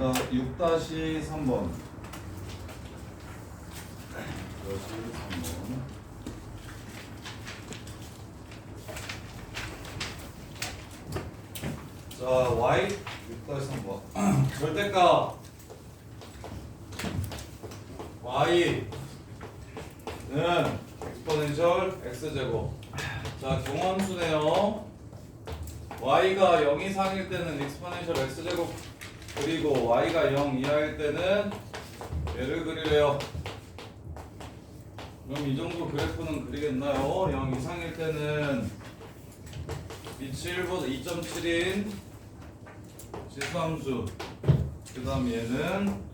6-3번. 자, y 6-3번. 절대값 y는 exponential x제곱. 자, 경함수네요. y가 0 이상일 때는 exponential x제곱, 그리고 y가 0 이하일 때는 얘를 그리래요. 그럼 이 정도 그래프는 그리겠나요? 0 이상일 때는 빛이 1보다 2.7인 지수함수, 그 다음 얘는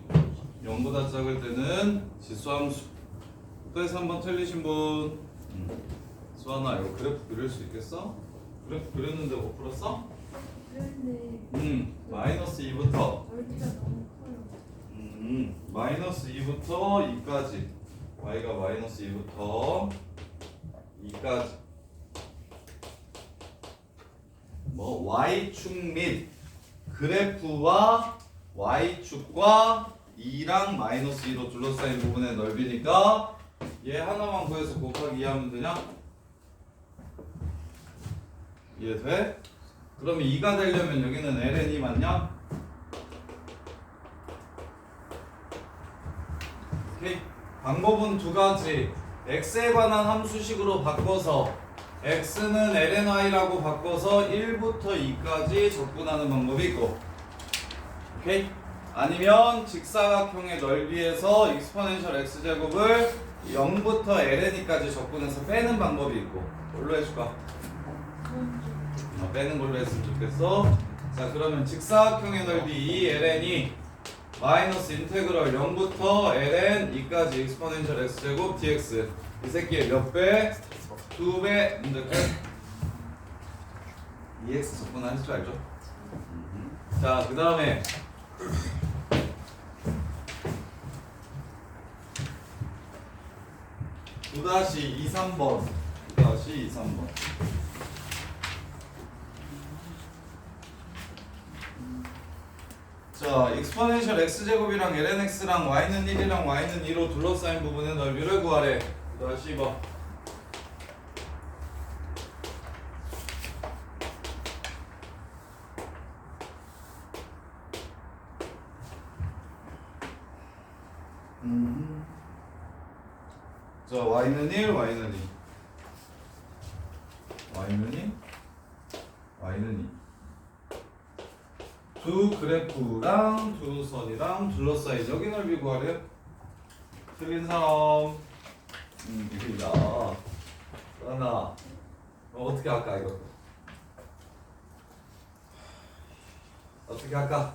0보다 작을 때는 지수함수. 또 해서 한번 틀리신 분? 수아나, 이거 그래프 그릴 수 있겠어? 그래프 그렸는데 못 풀었어? 그런데 마이너스 2부터 넓이가 너무 커요. 마이너스 2부터 2까지, y가 마이너스 2부터 2까지 뭐 y축 및 그래프와 y축과 2랑 마이너스 2로 둘러싸인 부분의 넓이니까 얘 하나만 구해서 곱하기 2 하면 되냐? 이해돼? 그러면 2가 되려면 여기는 ln이 맞냐? 오케이? 방법은 두 가지. x에 관한 함수식으로 바꿔서 x는 lny라고 바꿔서 1부터 2까지 접근하는 방법이 있고, 오케이? 아니면 직사각형의 넓이에서 exponential x제곱을 0부터 ln까지 접근해서 빼는 방법이 있고. 뭘로 해줄까? 빼는 걸로 했으면 좋겠어. 자, 그러면 직사각형의 넓이 이 ln이 마이너스 인테그럴 0부터 ln 2까지 exponential x제곱 dx. 이 새끼의 몇 배? 2배. 문제 끝. EX 접근하실 줄 알죠? 자, 그 다음에 9-2-3번. 9-2-3번. 자, exponential x제곱이랑 lnx랑 y는 1이랑 y는 2로 둘러싸인 부분의 넓이를 구하래. 다시 봐. 자, y는 1, y는 2. y는 2, y는 2. 두 그래프랑 두 선이랑 둘러싸인 여기 넓이 구하래요. 틀린 사람. 이거야. 하나. 어떻게 할까 이거? 어떻게 할까?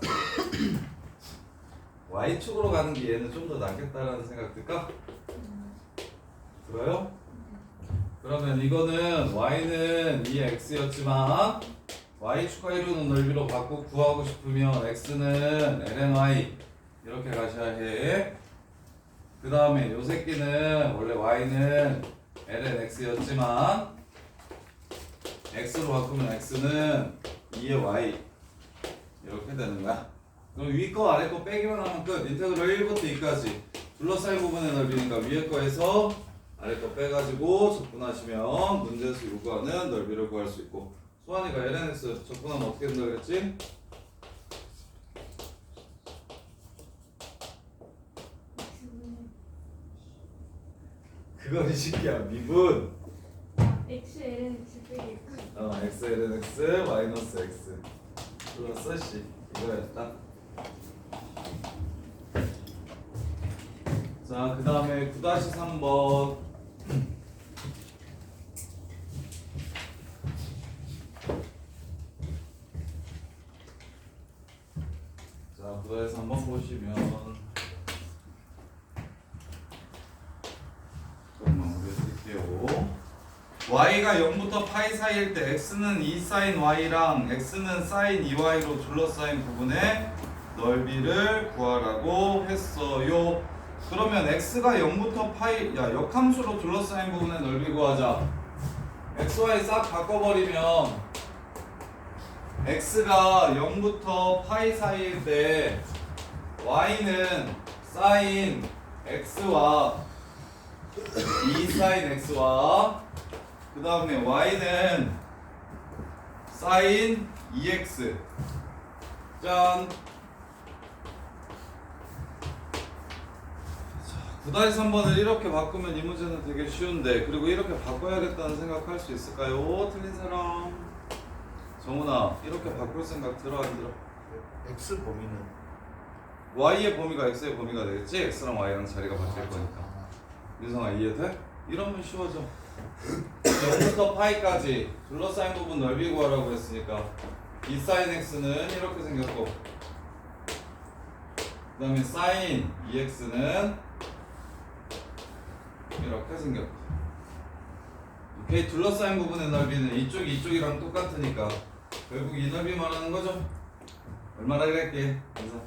y축으로 가는 게 얘는 좀 더 낫겠다라는 생각 들까? 들어요? 그러면 이거는 y는 2x였지만 y축과 이루는 넓이로 바꾸고 구하고 싶으면 x는 lny 이렇게 가셔야 해. 그 다음에 요 새끼는 원래 y는 lnx였지만 x로 바꾸면 x는 2의 y 이렇게 되는 거야. 그럼 위 거 아래 거 빼기만 하면 끝. 인테그럴 1부터 2까지 둘러싸인 부분의 넓이니까 위에 거에서 아래 거 빼가지고 접근하시면 문제에서 요구하는 넓이를 구할 수 있고. 수환이가 lnx 접근하면 어떻게 된다 그랬지? 그건 이 새끼야 미분. x ln x 빼기 x lnx 마이너스 x 플러스 c 이거였다. 자, 그 다음에 9-3번. 자, 9-3번 보시면 잠깐만 우리 쓸게요. y가 0부터 파이 사이일 때 x는 2 sin y랑 x는 sin 2y로 둘러싸인 부분의 넓이를 구하라고 했어요. 그러면 x가 0부터 파이, 야, 역함수로 둘러싸인 부분의 넓이 구하자. xy 싹 바꿔버리면 x가 0부터 파이 사이일 때 y는 sin x와 2 sin x와 그 다음에 y는 sin 2x 짠. 9-3번을 이렇게 바꾸면 이 문제는 되게 쉬운데 그리고 이렇게 바꿔야겠다는 생각할 수 있을까요? 틀린 사람? 정훈아 이렇게 바꿀 생각 들어 안 들어? X 범위는 y의 범위가 x의 범위가 되겠지? x랑 y랑 자리가 바뀔 거니까 윤성아 이해돼? 이러면 쉬워져 0부터 파이까지 둘러싸인 부분 넓이 구하라고 했으니까 2 sin x는 이렇게 생겼고 그 다음에 sin 2x는 이렇게 생겼고 오케이 둘러싸인 부분의 넓이는 이쪽이 이쪽이랑 똑같으니까 결국 이 넓이 말하는 거죠? 얼마나 이럴게 그래서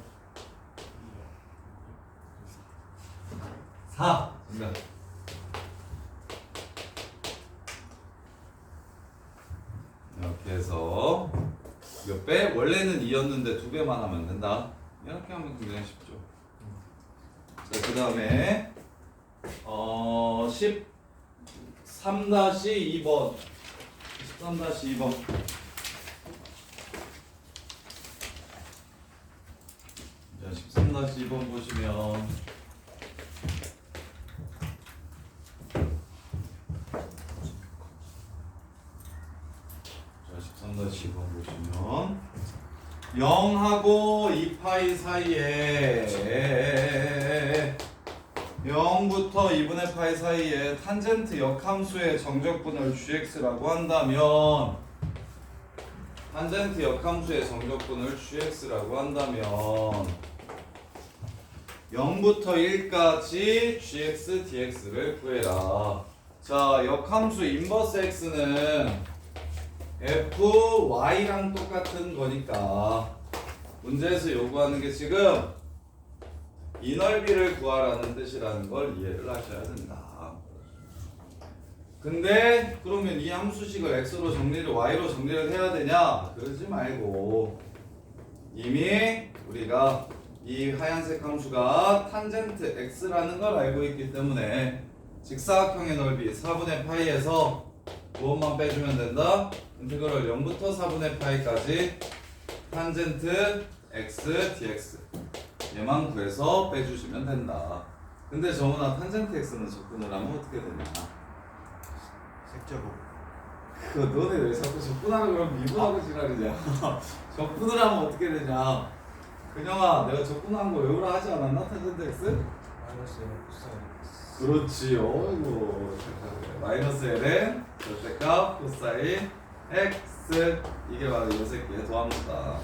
4 정답. 이렇게 해서 몇 배? 원래는 2였는데 2배만 하면 된다. 이렇게 하면 굉장히 쉽죠. 자, 그 다음에 13-2번 13-2번 자, 13-2번 보시면 자, 13-2번 보시면 0하고 2파이 사이에 0부터 2분의 파이 사이에 탄젠트 역함수의 정적분을 gx라고 한다면 탄젠트 역함수의 정적분을 gx라고 한다면 0부터 1까지 gx dx를 구해라. 자, 역함수 인버스 x는 fy랑 똑같은 거니까 문제에서 요구하는 게 지금 이 넓이를 구하라는 뜻이라는 걸 이해를 하셔야 된다. 근데 그러면 이 함수식을 x로 정리를 y로 정리를 해야 되냐? 그러지 말고 이미 우리가 이 하얀색 함수가 탄젠트 x라는 걸 알고 있기 때문에 직사각형의 넓이 4분의 파이에서 무엇만 빼주면 된다? 인테그럴 0부터 4분의 파이까지 탄젠트 x dx 얘만 구해서 빼주시면 된다. 근데 정훈아 탄젠트 x는 적분을 하면 어떻게 되냐? 색제곱. 그 너네 왜 자꾸 적분하라 그러면 미분하고 지랄이냐? 적분을 하면 어떻게 되냐? 그냥아 내가 적분한 거 외우라 하지 않았나? 탄젠트 x? 마이너스 코사인. 그렇지. 어이구 마이너스 ln 절대값 코사인 x 이게 바로 이 새끼의 더함수다.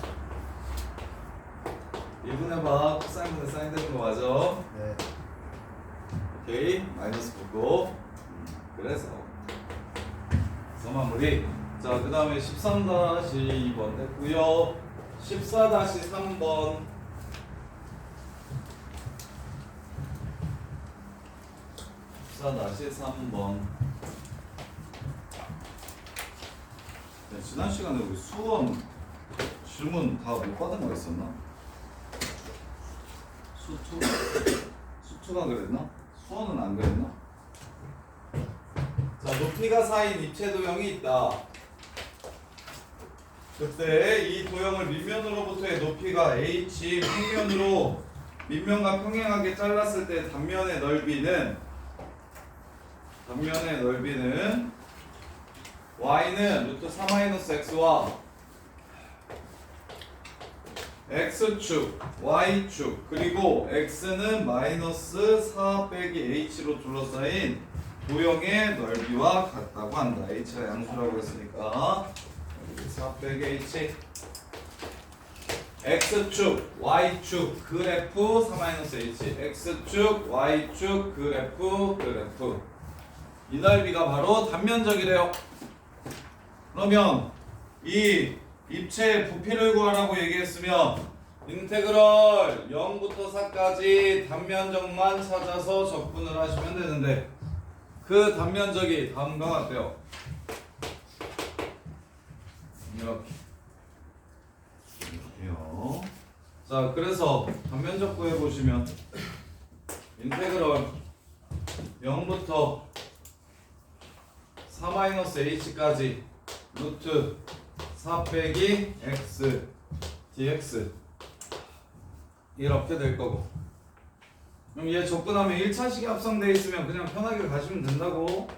이분해봐. 코사인분의 사인 되는 거 맞아? 네. 오케이 마이너스 붙고 그래서 마무리. 자, 그 다음에 13-2번 됐고요. 14-3번 14-3번 지난 시간에 우리 수원 질문 다 못 받은 거 있었나? 수투가 그랬나? 수원은 안 그랬나? 자, 높이가 쌓인 입체 도형이 있다. 그때 이 도형을 밑면으로부터의 높이가 h, 평면으로 밑면과 평행하게 잘랐을 때 단면의 넓이는 y는 루트 4-x와 x축, y축, 그리고 x는 마이너스 4 빼기 h로 둘러싸인 도형의 넓이와 같다고 한다. h가 양수라고 했으니까 4 빼기 h x축, y축, 그래프 4-h x축, y축, 그래프 이 넓이가 바로 단면적이래요. 그러면 이 입체의 부피를 구하라고 얘기했으면 인테그럴 0부터 4까지 단면적만 찾아서 적분을 하시면 되는데 그 단면적이 다음과 같아요. 이렇게요. 자, 그래서 단면적 구해보시면 인테그럴 0부터 4-h까지 루트 4 빼기 x dx 이렇게 될 거고, 그럼 얘 접근하면 1차식이 합성되어 있으면 그냥 편하게 가시면 된다고.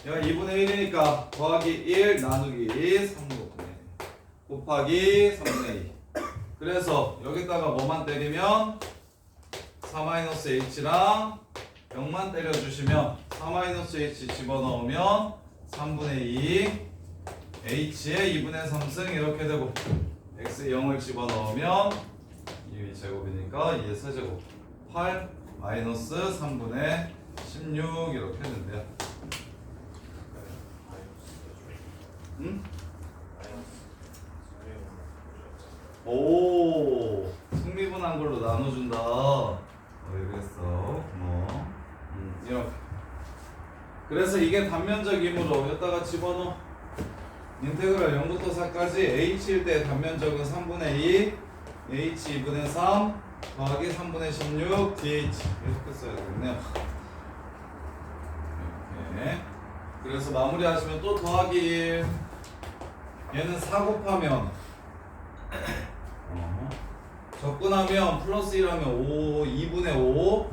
얘가 2분의 1이니까 더하기 1 나누기 3분의 곱하기 3분의 2. 그래서 여기다가 뭐만 때리면 4-h랑 0만 때려주시면 4-h 집어넣으면 3분의 2 h의 2분의 3승 이렇게 되고, x에 0을 집어넣으면 2의 제곱이니까 2의 세제곱 8 마이너스 3분의 16 이렇게 된대요. 응? 오, 승리분한 걸로 나눠준다. 왜 그랬어? 고마워. 이렇게. 그래서 이게 단면적이므로 여기다가 집어넣어. 인테그랄 0부터 4까지 h일 때 단면적은 3분의 2 h 2분의 3 더하기 3분의 16 dh 이렇게 써야 되겠네요. 이렇게. 그래서 마무리하시면 또 더하기 1. 얘는 4 곱하면 접근하면 플러스 1하면 5 2분의 5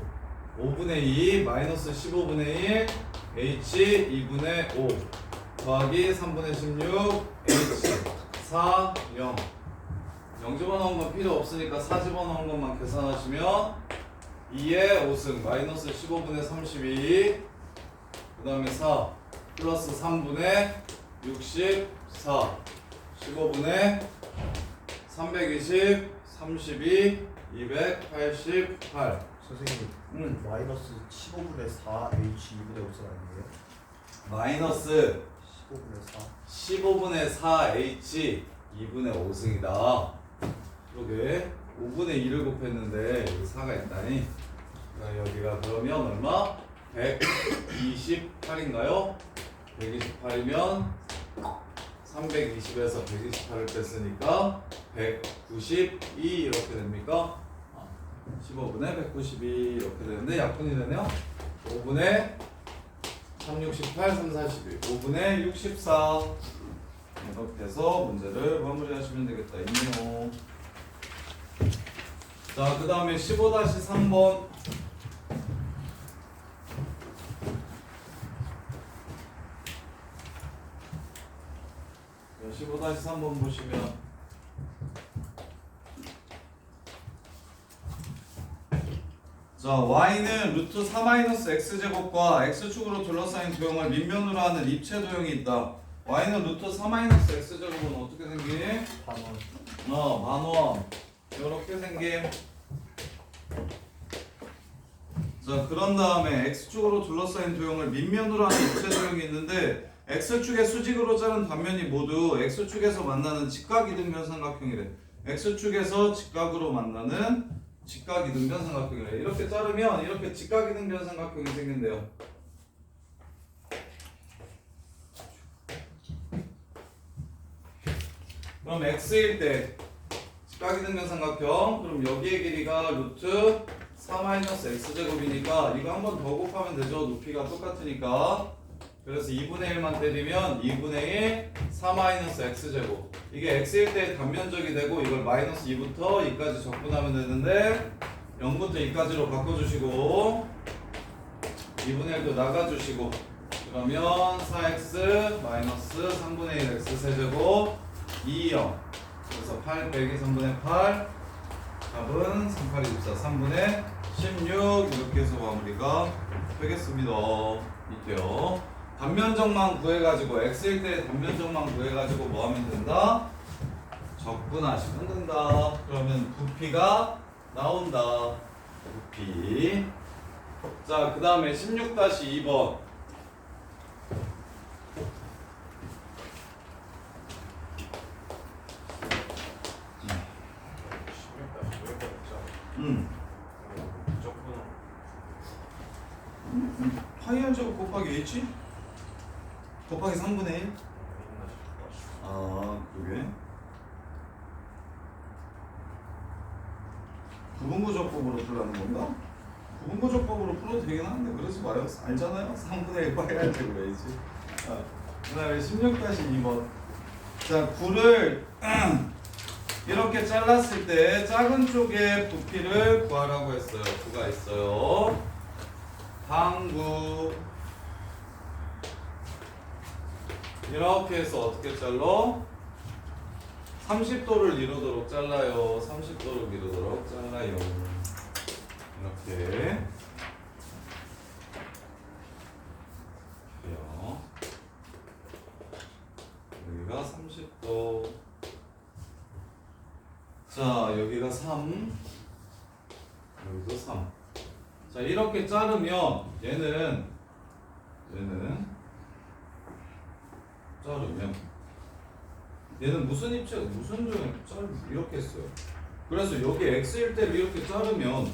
5분의 2 마이너스 15분의 1 h 2분의 5 더하기 3분의 16 h 4 0 0 집어넣은 건 필요 없으니까 4 집어넣은 것만 계산하시면 2의 5승 마이너스 15분의 32 그 다음에 4 플러스 3분의 64 15분의 320 32 288 선생님, 마이너스 15분의 4 h 2분의 5 아니에요? 마이너스 15분의 4 15분의 4h 2분의 5승이다. 그러게 5분의 2를 곱했는데 여기 4가 있다니. 여기가 그러면 얼마? 128인가요? 128이면 320에서 128을 뺐으니까 192 이렇게 됩니까? 15분의 192 이렇게 되는데 약분이 되네요. 5분의 368, 341, 5분의 64 이렇게 해서 문제를 마무리하시면 되겠다. 있네요. 자, 그 다음에 15-3번 15-3번 보시면 자, y는 루트 4-x제곱과 x축으로 둘러싸인 도형을 밑면으로 하는 입체 도형이 있다. y는 루트 4-x제곱은 어떻게 생김? 반원 만원 이렇게 생김. 자, 그런 다음에 x축으로 둘러싸인 도형을 밑면으로 하는 입체 도형이 있는데 x축의 수직으로 자른 단면이 모두 x축에서 만나는 직각이등변 삼각형이래. x축에서 직각으로 만나는 직각이등변 삼각형이래. 이렇게 자르면 이렇게 직각이등변 삼각형이 생긴대요. 그럼 x일 때 직각이등변 삼각형, 그럼 여기의 길이가 루트 4-x제곱이니까 이거 한 번 더 곱하면 되죠. 높이가 똑같으니까. 그래서 2분의 1만 때리면 2분의 1 4-x제곱. 이게 x일 때 단면적이 되고 이걸 마이너스 2부터 2까지 적분하면 되는데 0부터 2까지로 바꿔주시고 2분의 1도 나가주시고 그러면 4x 마이너스 3분의 1 x 세제곱 2, 0. 그래서 8 빼기 3분의 8 답은 3, 8, 24 3분의 16 이렇게 해서 마무리가 되겠습니다. 이때요. 단면적만 구해가지고 x일 때 단면적만 구해가지고 뭐 하면 된다? 적분하시면 된다. 그러면 부피가 나온다. 부피. 자, 그 다음에 16-2번. 파이알 제곱 곱하기 h? 곱하기 3분의 1? 아, 그게? 부분구조법으로 풀라는 건가? 부분구조법으로 풀어도 되긴 하는데 그러지 마요. 알잖아요. 3분의 1 파이한테 그래야지. 그 다음에 16-2번. 자, 9를 이렇게 잘랐을 때 작은 쪽의 부피를 구하라고 했어요. 9가 있어요. 항구 이렇게 해서 어떻게 잘라? 30도를 이루도록 잘라요. 30도를 이루도록 잘라요. 이렇게. 여기가 30도. 자, 여기가 3. 여기도 3. 자, 이렇게 자르면 얘는 자르면 얘는 무슨 입체 무슨 조형 이렇게 했어요. 그래서 여기 x일 때를 이렇게 자르면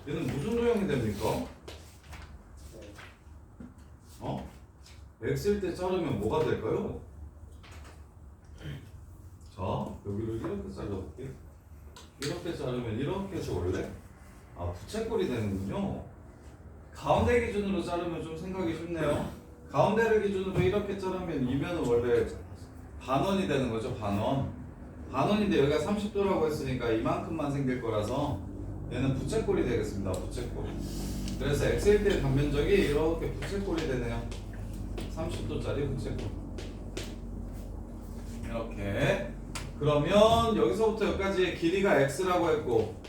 얘는 무슨 도형이 됩니까? x일 때 자르면 뭐가 될까요? 자, 여기를 이렇게 잘라볼게요. 이렇게 자르면 이렇게 해서 원래 부채꼴이 되는군요. 가운데 기준으로 자르면 좀 생각이 쉽네요. 가운데를 기준으로 이렇게 자르면 이면은 원래 반원이 되는 거죠. 반원인데 여기가 30도라고 했으니까 이만큼만 생길 거라서 얘는 부채꼴이 되겠습니다. 부채꼴. 그래서 x일 때 단면적이 이렇게 부채꼴이 되네요. 30도짜리 부채꼴. 이렇게. 그러면 여기서부터 여기까지의 길이가 x라고 했고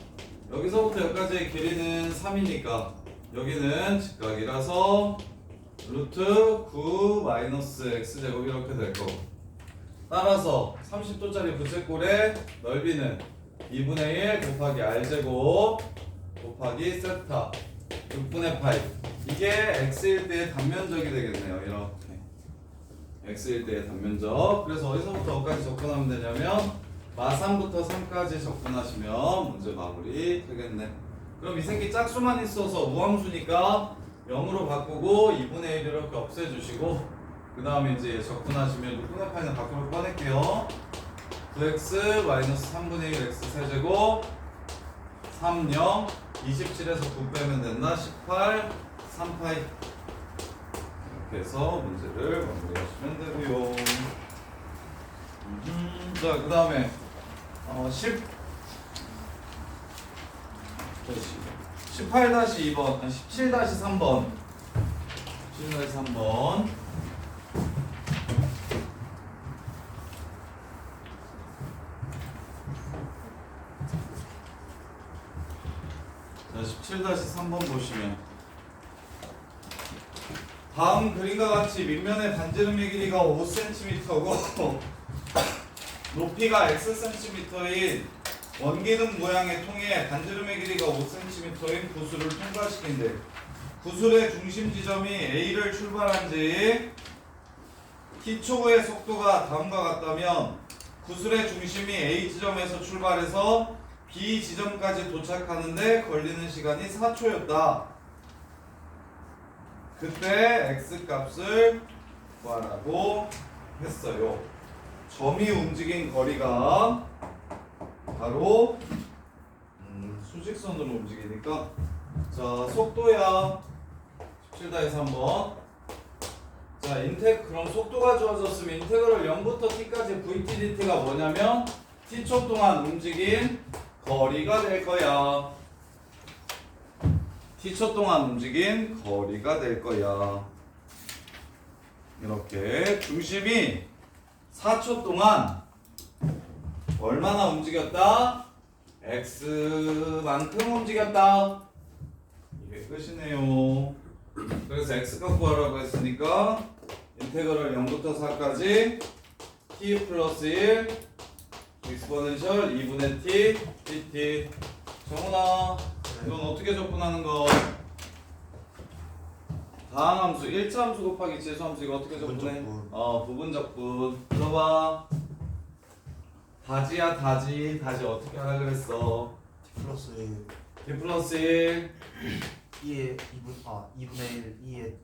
여기서부터 여기까지의 길이는 3이니까 여기는 직각이라서 루트 9 마이너스 x제곱 이렇게 될 거고 따라서 30도짜리 부채꼴의 넓이는 2분의 1 곱하기 r제곱 곱하기 세타 6분의 파이 이게 x일 때의 단면적이 되겠네요. 이렇게 x일 때의 단면적. 그래서 어디서부터 어디까지 접근하면 되냐면 마3부터 3까지 접근하시면 문제 마무리 되겠네. 그럼 이 새끼 짝수만 있어서 우함수니까 0으로 바꾸고 2분의 1 이렇게 없애주시고 그 다음에 이제 접근하시면 6분의 파이는 밖으로 꺼낼게요. 9x 마이너스 3분의 1 x 세제곱 3, 0 27에서 9 빼면 된다. 18 3파이 이렇게 해서 문제를 마무리하시면 되고요. 자, 그 다음에 18-2번 17-3번 17-3번 자, 17-3번 보시면 다음 그림과 같이 밑면의 반지름의 길이가 5cm고 높이가 xcm인 원기능 모양의 통에 반지름의 길이가 5cm인 구슬을 통과시킨대. 구슬의 중심 지점이 A를 출발한 지 t초의 속도가 다음과 같다면 구슬의 중심이 A 지점에서 출발해서 B 지점까지 도착하는데 걸리는 시간이 4초였다. 그때 x 값을 구하라고 했어요. 점이 움직인 거리가 바로 수직선으로 움직이니까 자 속도야 17-3번 자 그럼 속도가 주어졌으면 인테그럴 0부터 t까지 vt dt가 뭐냐면 t초 동안 움직인 거리가 될 거야. t초 동안 움직인 거리가 될 거야. 이렇게 중심이 4초 동안 얼마나 움직였다? x만큼 움직였다. 이게 끝이네요. 그래서 x값 구하라고 했으니까 인테그럴 0부터 4까지 t 플러스 1 익스포넨셜 2분의 t dt. 정훈아 이건 어떻게 접근하는 거? 다항함수 1차 함수 곱하기 지수함수 이거 어떻게 접근해? 부분 접근. 들어봐. 다지야 다지 어떻게 하라 그랬어? t 플러스 1 t 플러스 1 2의 2분의 1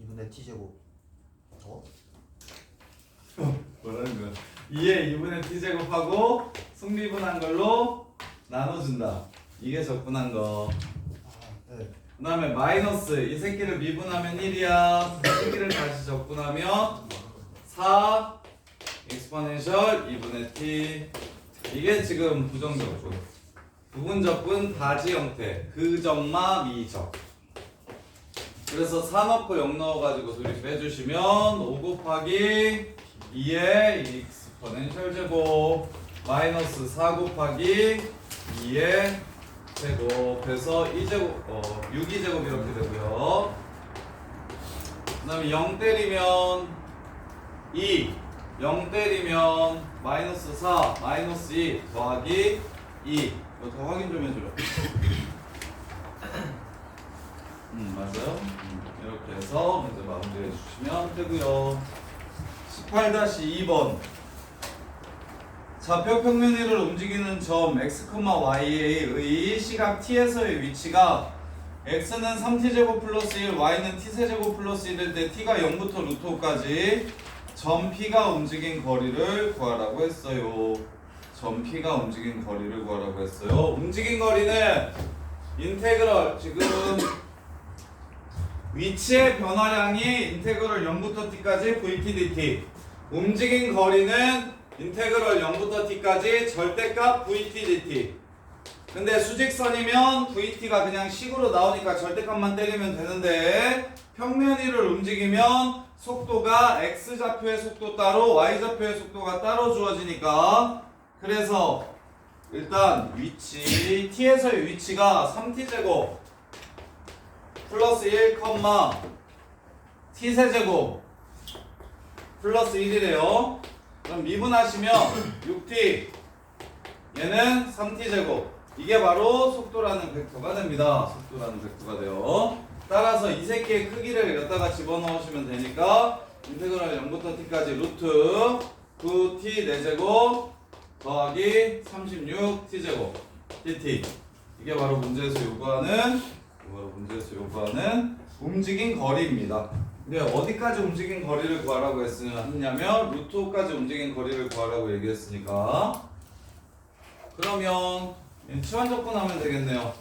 2분의 t제곱 뭐라는 거야? 2의 2분의 t제곱하고 승리분한 걸로 나눠준다. 이게 적분한 거. 네. 그 다음에 마이너스 이 새끼를 미분하면 1이야. 이 새끼를 다시 적분하면 4 익스포넨셜 2분의 t. 이게 지금 부정적분. 부분적분 다지 형태. 그정마 미적. 그래서 4 넣고 0 넣어가지고 둘이 빼주시면 5 곱하기 2의 익스포넨셜 제곱 마이너스 4 곱하기 2의 제곱해서 6이 제곱 이렇게 되고요. 그 다음에 0 때리면 2 0 때리면 마이너스 4 마이너스 2 더하기 2 이거 더 확인 좀 해주라. 맞아요. 이렇게 해서 문제 마무리해 주시면 되고요. 18-2번 좌표 평면위를 움직이는 점 x, y의 시각 t에서의 위치가 x는 3t제곱 플러스 1, y는 t세제곱 플러스 1일 때 t가 0부터 루트 5까지 점 p가 움직인 거리를 구하라고 했어요. 점 p가 움직인 거리를 구하라고 했어요. 움직인 거리는 인테그럴 지금 위치의 변화량이 인테그럴 0부터 t까지 vt dt. 움직인 거리는 인테그럴 0부터 t까지 절대값 vt dt. 근데 수직선이면 vt가 그냥 식으로 나오니까 절대값만 때리면 되는데 평면위를 움직이면 속도가 x좌표의 속도 따로 y좌표의 속도가 따로 주어지니까 그래서 일단 위치 t에서의 위치가 3t제곱 플러스 1, t세제곱 플러스 1이래요. 그럼 미분하시면 6t 얘는 3t제곱 이게 바로 속도라는 벡터가 됩니다. 속도라는 벡터가 돼요. 따라서 이 새끼의 크기를 여기다가 집어넣으시면 되니까 인테그랄 0부터 t까지 루트 9t 4제곱 더하기 36t제곱 dt 이게 바로 문제에서 요구하는 움직인 거리입니다. 근데 어디까지 움직인 거리를 구하라고 했냐면 루트 5까지 움직인 거리를 구하라고 얘기했으니까 그러면 치환적분하면 되겠네요.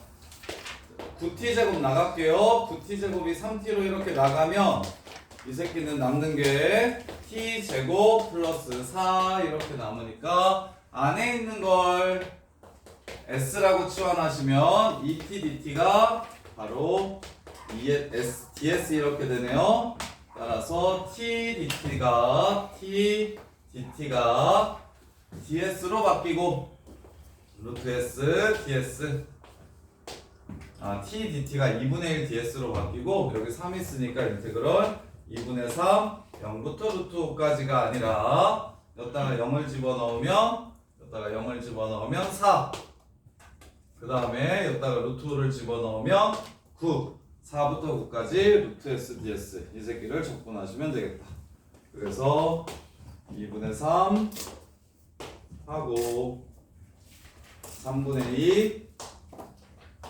9t제곱 나갈게요. 9t제곱이 3t로 이렇게 나가면 이 새끼는 남는 게 t제곱 플러스 4 이렇게 남으니까 안에 있는 걸 s라고 치환하시면 2t dt가 바로 ds 이렇게 되네요. 따라서 t dt가 ds로 바뀌고 루트 s ds t dt가 2분의 1 ds로 바뀌고 여기 3 있으니까 인테그럴 2분의 3 0부터 루트 5까지가 아니라 여기다가 0을 집어넣으면 4 그 다음에 여기다가 루트 5를 집어넣으면 9 4부터 9까지 루트 s ds 이 새끼를 적분하시면 되겠다. 그래서 2분의 3 하고 3분의 2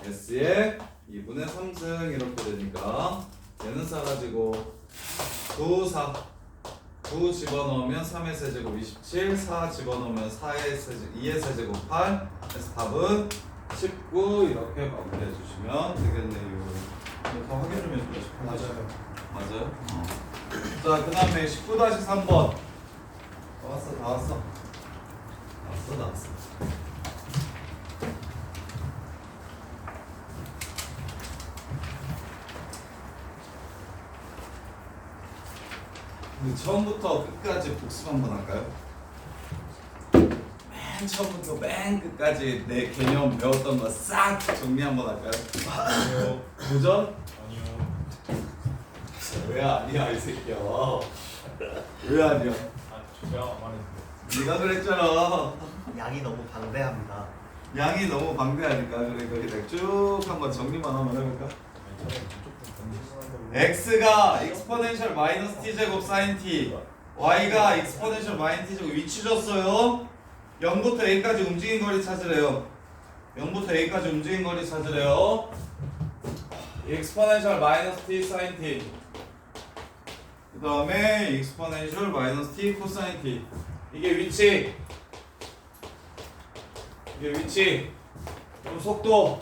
s에 2분의 3승 이렇게 되니까 얘는 사라지고 9 집어넣으면 3의 세제곱 27 4 집어넣으면 2의 세제곱 8 그래서 답은 19 이렇게 마무리해 주시면 되겠네요. 더 확인 좀 해주고 싶어요. 맞아요? 자, 그 다음에 19-3번 나왔어. 처음부터 끝까지 복습 한번 할까요? 맨 처음부터 맨 끝까지 내 개념 배웠던 거 싹 정리 한번 할까요? 아니요. 도전? 아니요. 왜 아니야 이 새끼야. 왜 아니야? 제가 안 말했는데. 네가 그랬잖아. 양이 너무 방대합니다. 양이 너무 방대하니까 그러니까 그냥 쭉 한번 정리만 한번 해볼까? x가 익스포넨셜 마이너스 t제곱 sin t y가 익스포넨셜 마이너스 t제곱 위치 줬어요. 0부터 a까지 움직인 거리 찾으래요. 0부터 a까지 움직인 거리 찾으래요. 익스포넨셜 마이너스 t sin t 그 다음에 익스포넨셜 마이너스 t 코사인 t 이게 위치 그럼 속도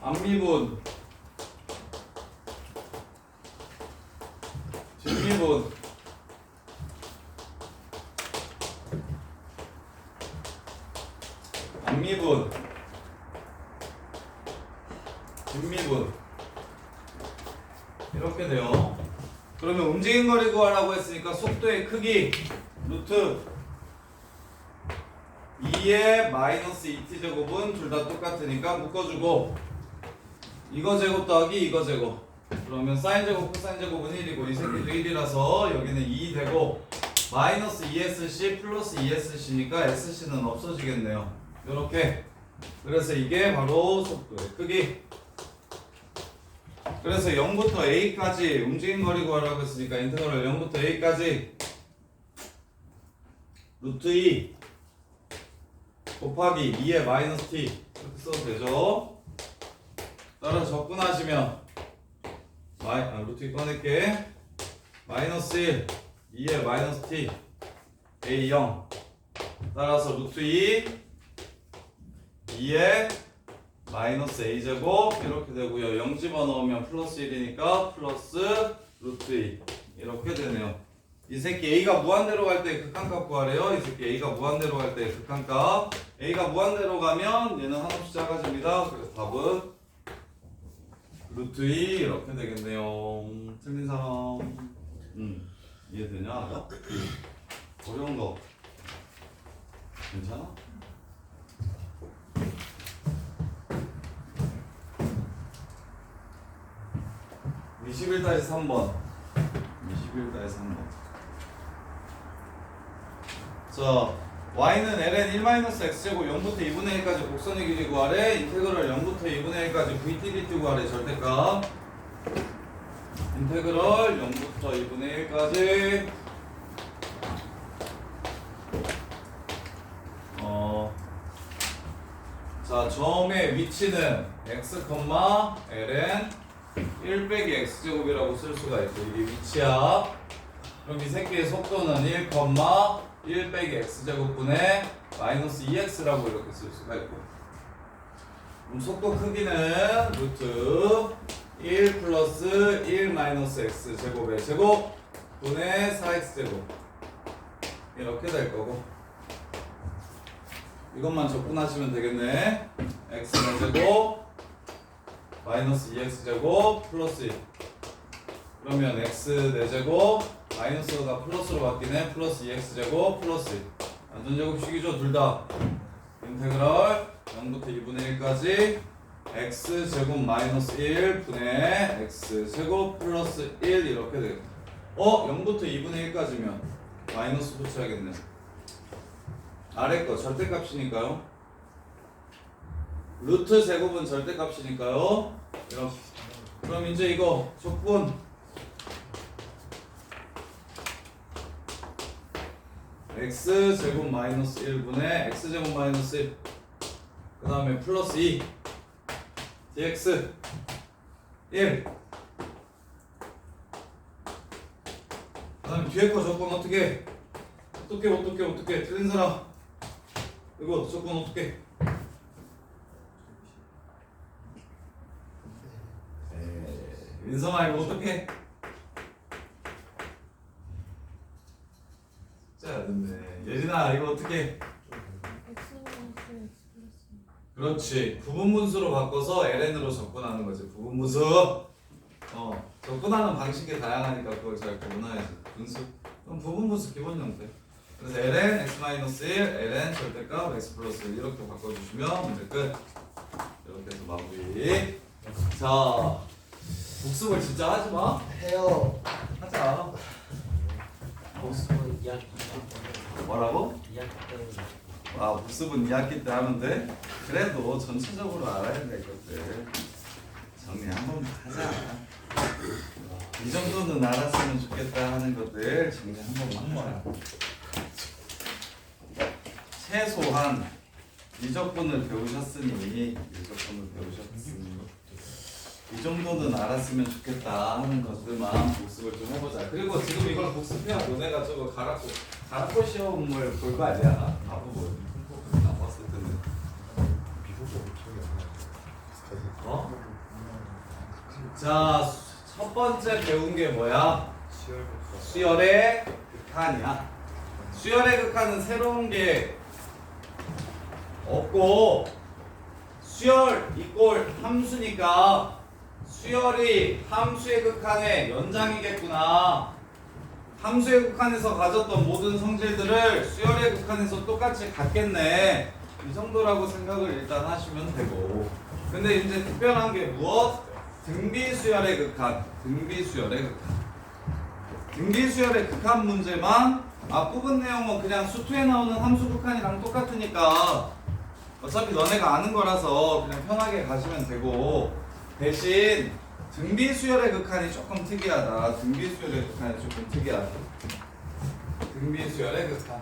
앞미분 뒷미분 앞미분 뒷미분 이렇게 돼요. 그러면 움직임 거리 구하라고 했으니까 속도의 크기 루트 2의 마이너스 2t 제곱은 둘 다 똑같으니까 묶어주고 이거 제곱 더하기 이거 제곱 그러면 사인 제곱 코사인 제곱은 1이고 이 새끼도 1이라서 여기는 2 되고 마이너스 2sc 플러스 2sc니까 sc는 없어지겠네요. 요렇게 그래서 이게 바로 속도의 크기. 그래서 0부터 a까지 움직임 거리 구하라고 했으니까 인테그럴 0부터 a까지 루트 2 곱하기 2의 마이너스 t 이렇게 써도 되죠. 따라서 접근하시면 루트 2 꺼낼게. 마이너스 1 2의 마이너스 t a 0 따라서 루트 2 2의 마이너스 a 제곱 이렇게 되고요. 0 집어넣으면 플러스 1이니까 플러스 루트 2 이렇게 되네요. 이 새끼 a가 무한대로 갈 때 극한값 구하래요. 이 새끼 a가 무한대로 갈 때 극한값. a가 무한대로 가면 얘는 한없이 작아집니다. 그래서 답은 루트 2 이렇게 되겠네요. 틀린 사람 이해되냐? 어려운 거 괜찮아? (21-3번) 21-3번. 자, y는 ln 1-x제곱 0부터 2분의 1까지 곡선의 길이 구하래. 인테그럴 0부터 2분의 1까지 vt dt 구하래. 절대값 인테그럴 0부터 2분의 1까지 자, 점의 위치는 x, ln 1 빼기 x제곱이라고 쓸 수가 있고 이게 위치야. 그럼 이 새끼의 속도는 1, 빼기 x제곱분의 마이너스 2x라고 이렇게 쓸 수가 있고 그럼 속도 크기는 루트 1 플러스 1 마이너스 x제곱의 제곱분의 4x제곱 이렇게 될 거고 이것만 접근하시면 되겠네. x는 제곱 마이너스 2x제곱 플러스 1 그러면 x 4제곱 마이너스가 플러스로 바뀌네. 플러스 2x제곱 플러스 1 완전제곱식이죠. 둘다 인테그럴 0부터 2분의 1까지 x제곱 마이너스 1 분의 x제곱 플러스 1 이렇게 되겠네. 0부터 2분의 1까지면 마이너스 붙여야겠네. 아래 거 절대값이니까요. 루트 제곱은 절대값이니까요. 이렇게. 그럼 이제 이거 조건 x제곱 마이너스 1분의 x제곱 마이너스 1 그 다음에 플러스 2 dx 1 그 다음에 뒤에 거 조건 어떻게 틀린 사람 이거 조건 어떻게 민성아 이거 어떻게 자 근데 예진아 이거 어떻게 x 마이너스 x 플러스 그렇지 부분분수로 바꿔서 ln으로 접근하는 거지. 부분분수 접근하는 방식이 다양하니까 그걸 잘 구분해야지. 분수 그럼 부분분수 기본 형태. 그래서 ln x-1 ln 절대값 x 플러스 1 이렇게 바꿔주시면 문제 끝. 이렇게 해서 마무리. 자 복습을 진짜 하지 마. 해요. 하자. 복습은 2학기 뭐라고? 2학기 때문에 복습은 2학기 때 하는데 그래도 전체적으로 알아야 될 것들 정리 한 번만 하자. 이 정도는 알았으면 좋겠다 하는 것들 정리 한 번만 하자. 최소한 미적분을 배우셨으니 이 정도는 알았으면 좋겠다 하는 것들만 복습을 좀 해보자. 그리고 지금 이걸 복습해야 너네가 저거 가락고 시험을 볼 거 아니야? 바보 뭐. 근데 미국어 기억이 안 나요. 어? 자, 첫 번째 배운 게 뭐야? 수열의 극한이야. 수열의 극한은 새로운 게 없고 수열 이꼴 함수니까 수열이 함수의 극한의 연장이겠구나. 함수의 극한에서 가졌던 모든 성질들을 수열의 극한에서 똑같이 갖겠네. 이 정도라고 생각을 일단 하시면 되고. 근데 이제 특별한 게 무엇? 등비수열의 극한. 등비수열의 극한. 등비수열의 극한 문제만 앞부분 내용은 그냥 수투에 나오는 함수 극한이랑 똑같으니까 어차피 너네가 아는 거라서 그냥 편하게 가시면 되고, 대신 등비수열의 극한이 조금 특이하다. 등비수열의 극한이 조금 특이하다. 등비수열의 극한.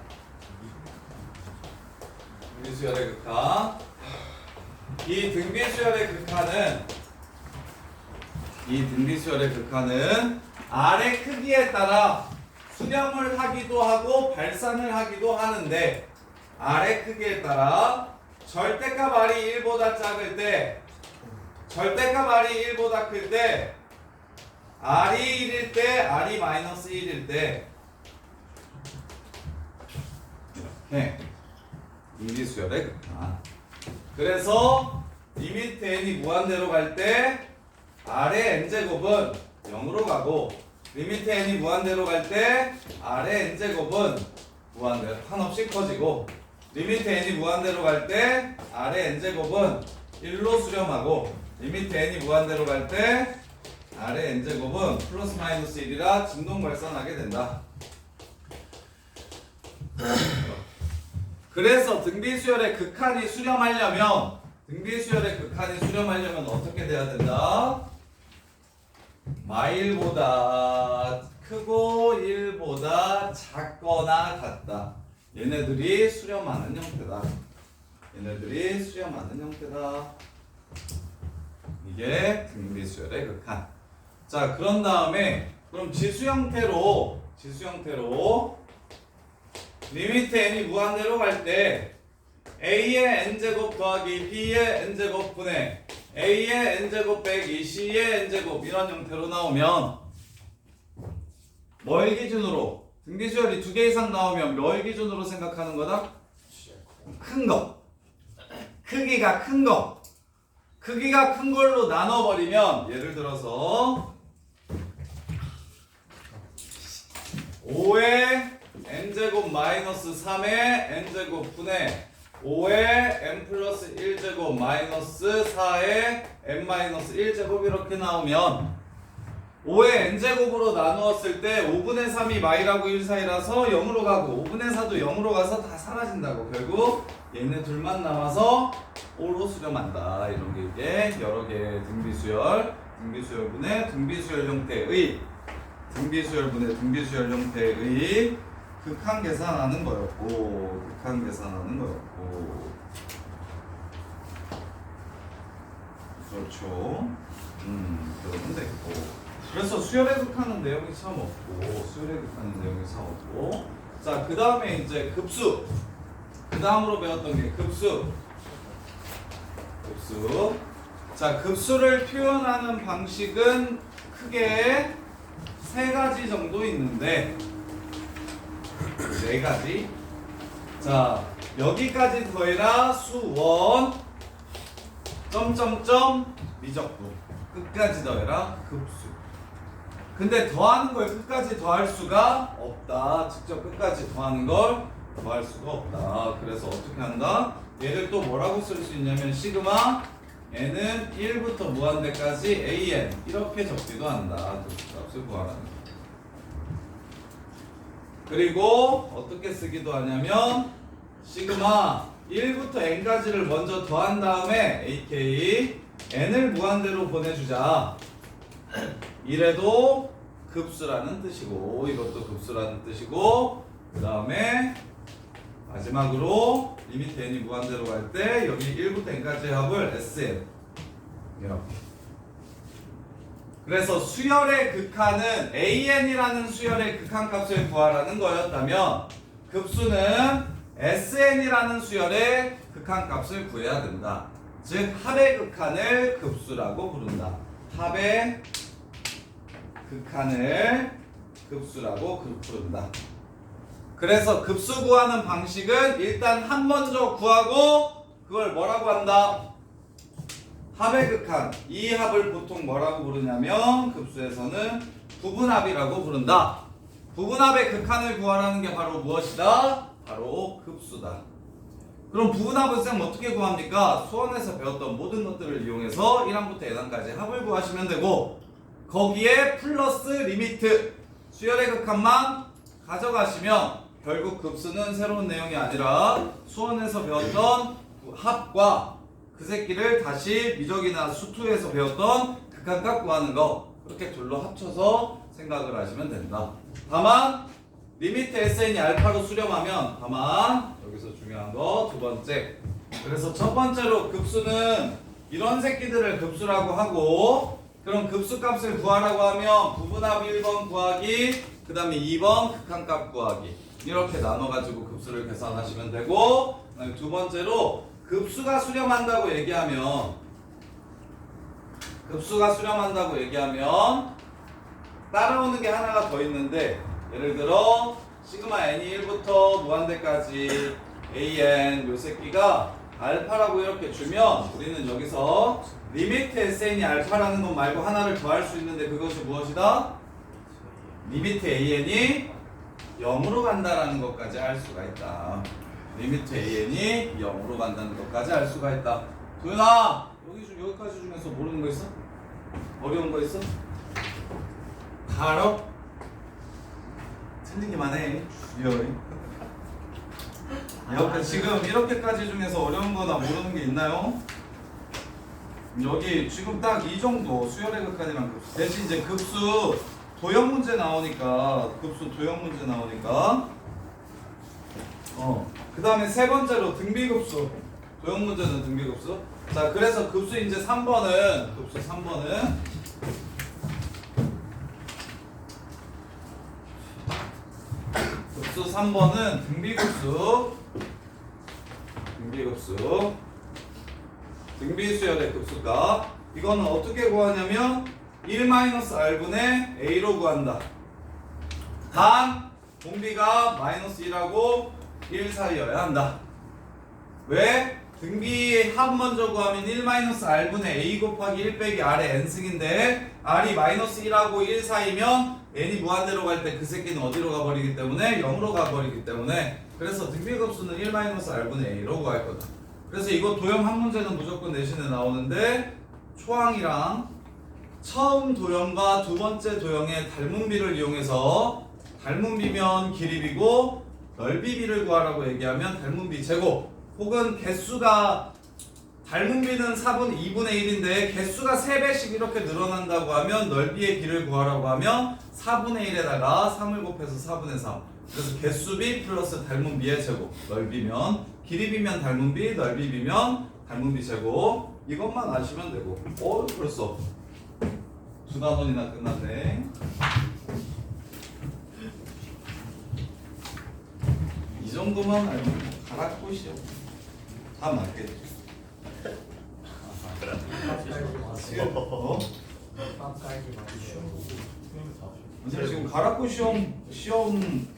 등비수열의 극한. 이 등비수열의 극한은 아래 크기에 따라 수렴을 하기도 하고 발산을 하기도 하는데, 아래 크기에 따라 절대값 R이 1보다 작을 때, 절대값 R이 1보다 클 때, R이 1일 때, R이 마이너스 1일 때, 이렇게 등비수열의 극한. 그래서 리미트 n이 무한대로 갈 때 R의 n제곱은 0으로 가고, 리미트 n이 무한대로 갈 때 R의 n제곱은 무한대로 한없이 커지고, 리미트 n이 무한대로 갈 때 R의 n제곱은 1로 수렴하고, 리미트 n이 무한대로 갈 때 R의 n제곱은 플러스 마이너스 1이라 진동 발산하게 된다. 그래서 등비수열의 극한이 수렴하려면 어떻게 돼야 된다? 마일보다 크고 1보다 작거나 같다. 얘네들이 수렴하는 형태다. 이게 등비수열의 극한. 자, 그런 다음에 그럼 지수 형태로 리미트 n이 무한대로 갈 때 a의 n제곱 더하기 b의 n제곱 분의 a의 n제곱 빼기 c의 n제곱 이런 형태로 나오면 뭘 기준으로? 등비수열이 2개 이상 나오면 뭘 기준으로 생각하는 거다? 큰 거. 크기가 큰 거. 크기가 큰 걸로 나눠버리면, 예를 들어서 5의 n제곱 마이너스 3의 n제곱 분의 5의 n 플러스 1제곱 마이너스 4의 n 마이너스 1제곱 이렇게 나오면 5의 n제곱으로 나누었을 때 5분의 3이 마이라고 1 사이라서 0으로 가고 5분의 4도 0으로 가서 다 사라진다고. 결국 얘네 둘만 남아서 5로 수렴한다. 이런 게 이게 여러 개의 등비수열분의 등비수열 형태의 극한 계산하는 거였고, 그렇죠. 그러면 되고. 그래서 수열의 극한은 내용이 참 없고, 자, 그 다음에 이제 급수. 그 다음으로 배웠던 게 급수. 자, 급수를 표현하는 방식은 크게 3가지 정도 있는데, 4가지. 자, 여기까지 더해라 수원 미적분 끝까지 더해라 급수. 근데 더하는 걸 끝까지 더할 수가 없다. 직접 끝까지 더하는 걸 더할 수가 없다. 그래서 어떻게 한다? 얘를 또 뭐라고 쓸 수 있냐면 시그마 n은 1부터 무한대까지 an 이렇게 적기도 한다. 값을 구하라는 거. 그리고 어떻게 쓰기도 하냐면 시그마 1부터 n까지를 먼저 더한 다음에 aka n을 무한대로 보내주자. 이래도 급수라는 뜻이고, 이것도 급수라는 뜻이고, 그 다음에 마지막으로 리미트 n이 무한대로 갈 때 여기 1부터 n까지의 합을 sn 이렇게. 그래서 수열의 극한은 an이라는 수열의 극한값을 구하라는 거였다면, 급수는 SN이라는 수열의 극한값을 구해야 된다. 즉 합의 극한을 급수라고 부른다. 합의 극한을 급수라고 부른다. 그래서 급수 구하는 방식은 일단 한 먼저 구하고 그걸 뭐라고 한다? 합의 극한. 이 합을 보통 뭐라고 부르냐면 급수에서는 부분합이라고 부른다. 부분합의 극한을 구하라는 게 바로 무엇이다? 바로 급수다. 그럼 부분합은 쌤 어떻게 구합니까? 수원에서 배웠던 모든 것들을 이용해서 1항부터 N항까지 합을 구하시면 되고 거기에 플러스 리미트 수열의 극한만 가져가시면 결국 급수는 새로운 내용이 아니라 수원에서 배웠던 합과 그 새끼를 다시 미적이나 수투에서 배웠던 극한값 구하는 거 그렇게 둘로 합쳐서 생각을 하시면 된다. 다만 리미트 SN이 알파로 수렴하면 다만 여기서 중요한 거 두 번째. 그래서 첫 번째로 급수는 이런 새끼들을 급수라고 하고 그럼 급수값을 구하라고 하면 부분합 1번 구하기 그 다음에 2번 극한값 구하기 이렇게 나눠가지고 급수를 계산하시면 되고 그다음에 두 번째로 급수가 수렴한다고 얘기하면 따라오는 게 하나가 더 있는데 예를 들어 시그마 n이 1부터 무한대까지 an 요 새끼가 알파라고 이렇게 주면 우리는 여기서 리미트 SN이 알파라는 것 말고 하나를 더 할 수 있는데 그것이 무엇이다? 리미트 AN이 0으로 간다라는 것까지 알 수가 있다. 리미트 AN이 0으로 간다는 것까지 알 수가 있다. 도윤아 여기까지 중에서 모르는 거 있어? 어려운 거 있어? 다 알아? 틀리기만 해. 이렇게 지금 이렇게까지 중에서 어려운 거나 모르는 게 있나요? 여기 지금 딱 이 정도 수열의 극한이랑 급수 대신 이제 급수 도형 문제 나오니까 그 다음에 세 번째로 등비급수 도형 문제는 등비급수. 자 그래서 급수 이제 3번은 등비급수 등비수열의 급수값 이거는 어떻게 구하냐면 1-r분의 a로 구한다. 단 공비가 -1하고 1 사이여야 한다. 왜? 등비 합 먼저 구하면 1-r분의 a 곱하기 1 빼기 r의 n승인데 r이 -1하고 1 사이면 n이 무한대로 갈 때 그 새끼는 어디로 가버리기 때문에 0으로 가버리기 때문에 그래서 등비급수는 1-r분의 a로 구할 거다. 그래서 이거 도형 한 문제는 무조건 내신에 나오는데 초항이랑 처음 도형과 두 번째 도형의 닮은비를 이용해서 닮은비면 길이비고 넓이비를 구하라고 얘기하면 닮은비 제곱 혹은 개수가 닮은비는 2분의 1인데 개수가 3배씩 이렇게 늘어난다고 하면 넓이의 비를 구하라고 하면 4분의 1에다가 3을 곱해서 4분의 3 그래서 개수비 플러스 닮은비의 제곱 넓이면 길이비면 닮은비 넓이비면 닮은비 제곱 이것만 아시면 되고 벌써 두 단원이나 끝났네. 이 정도만 알면 가락꽃이요. 다 맞겠지. 근데 지금 가락꽃 시험지에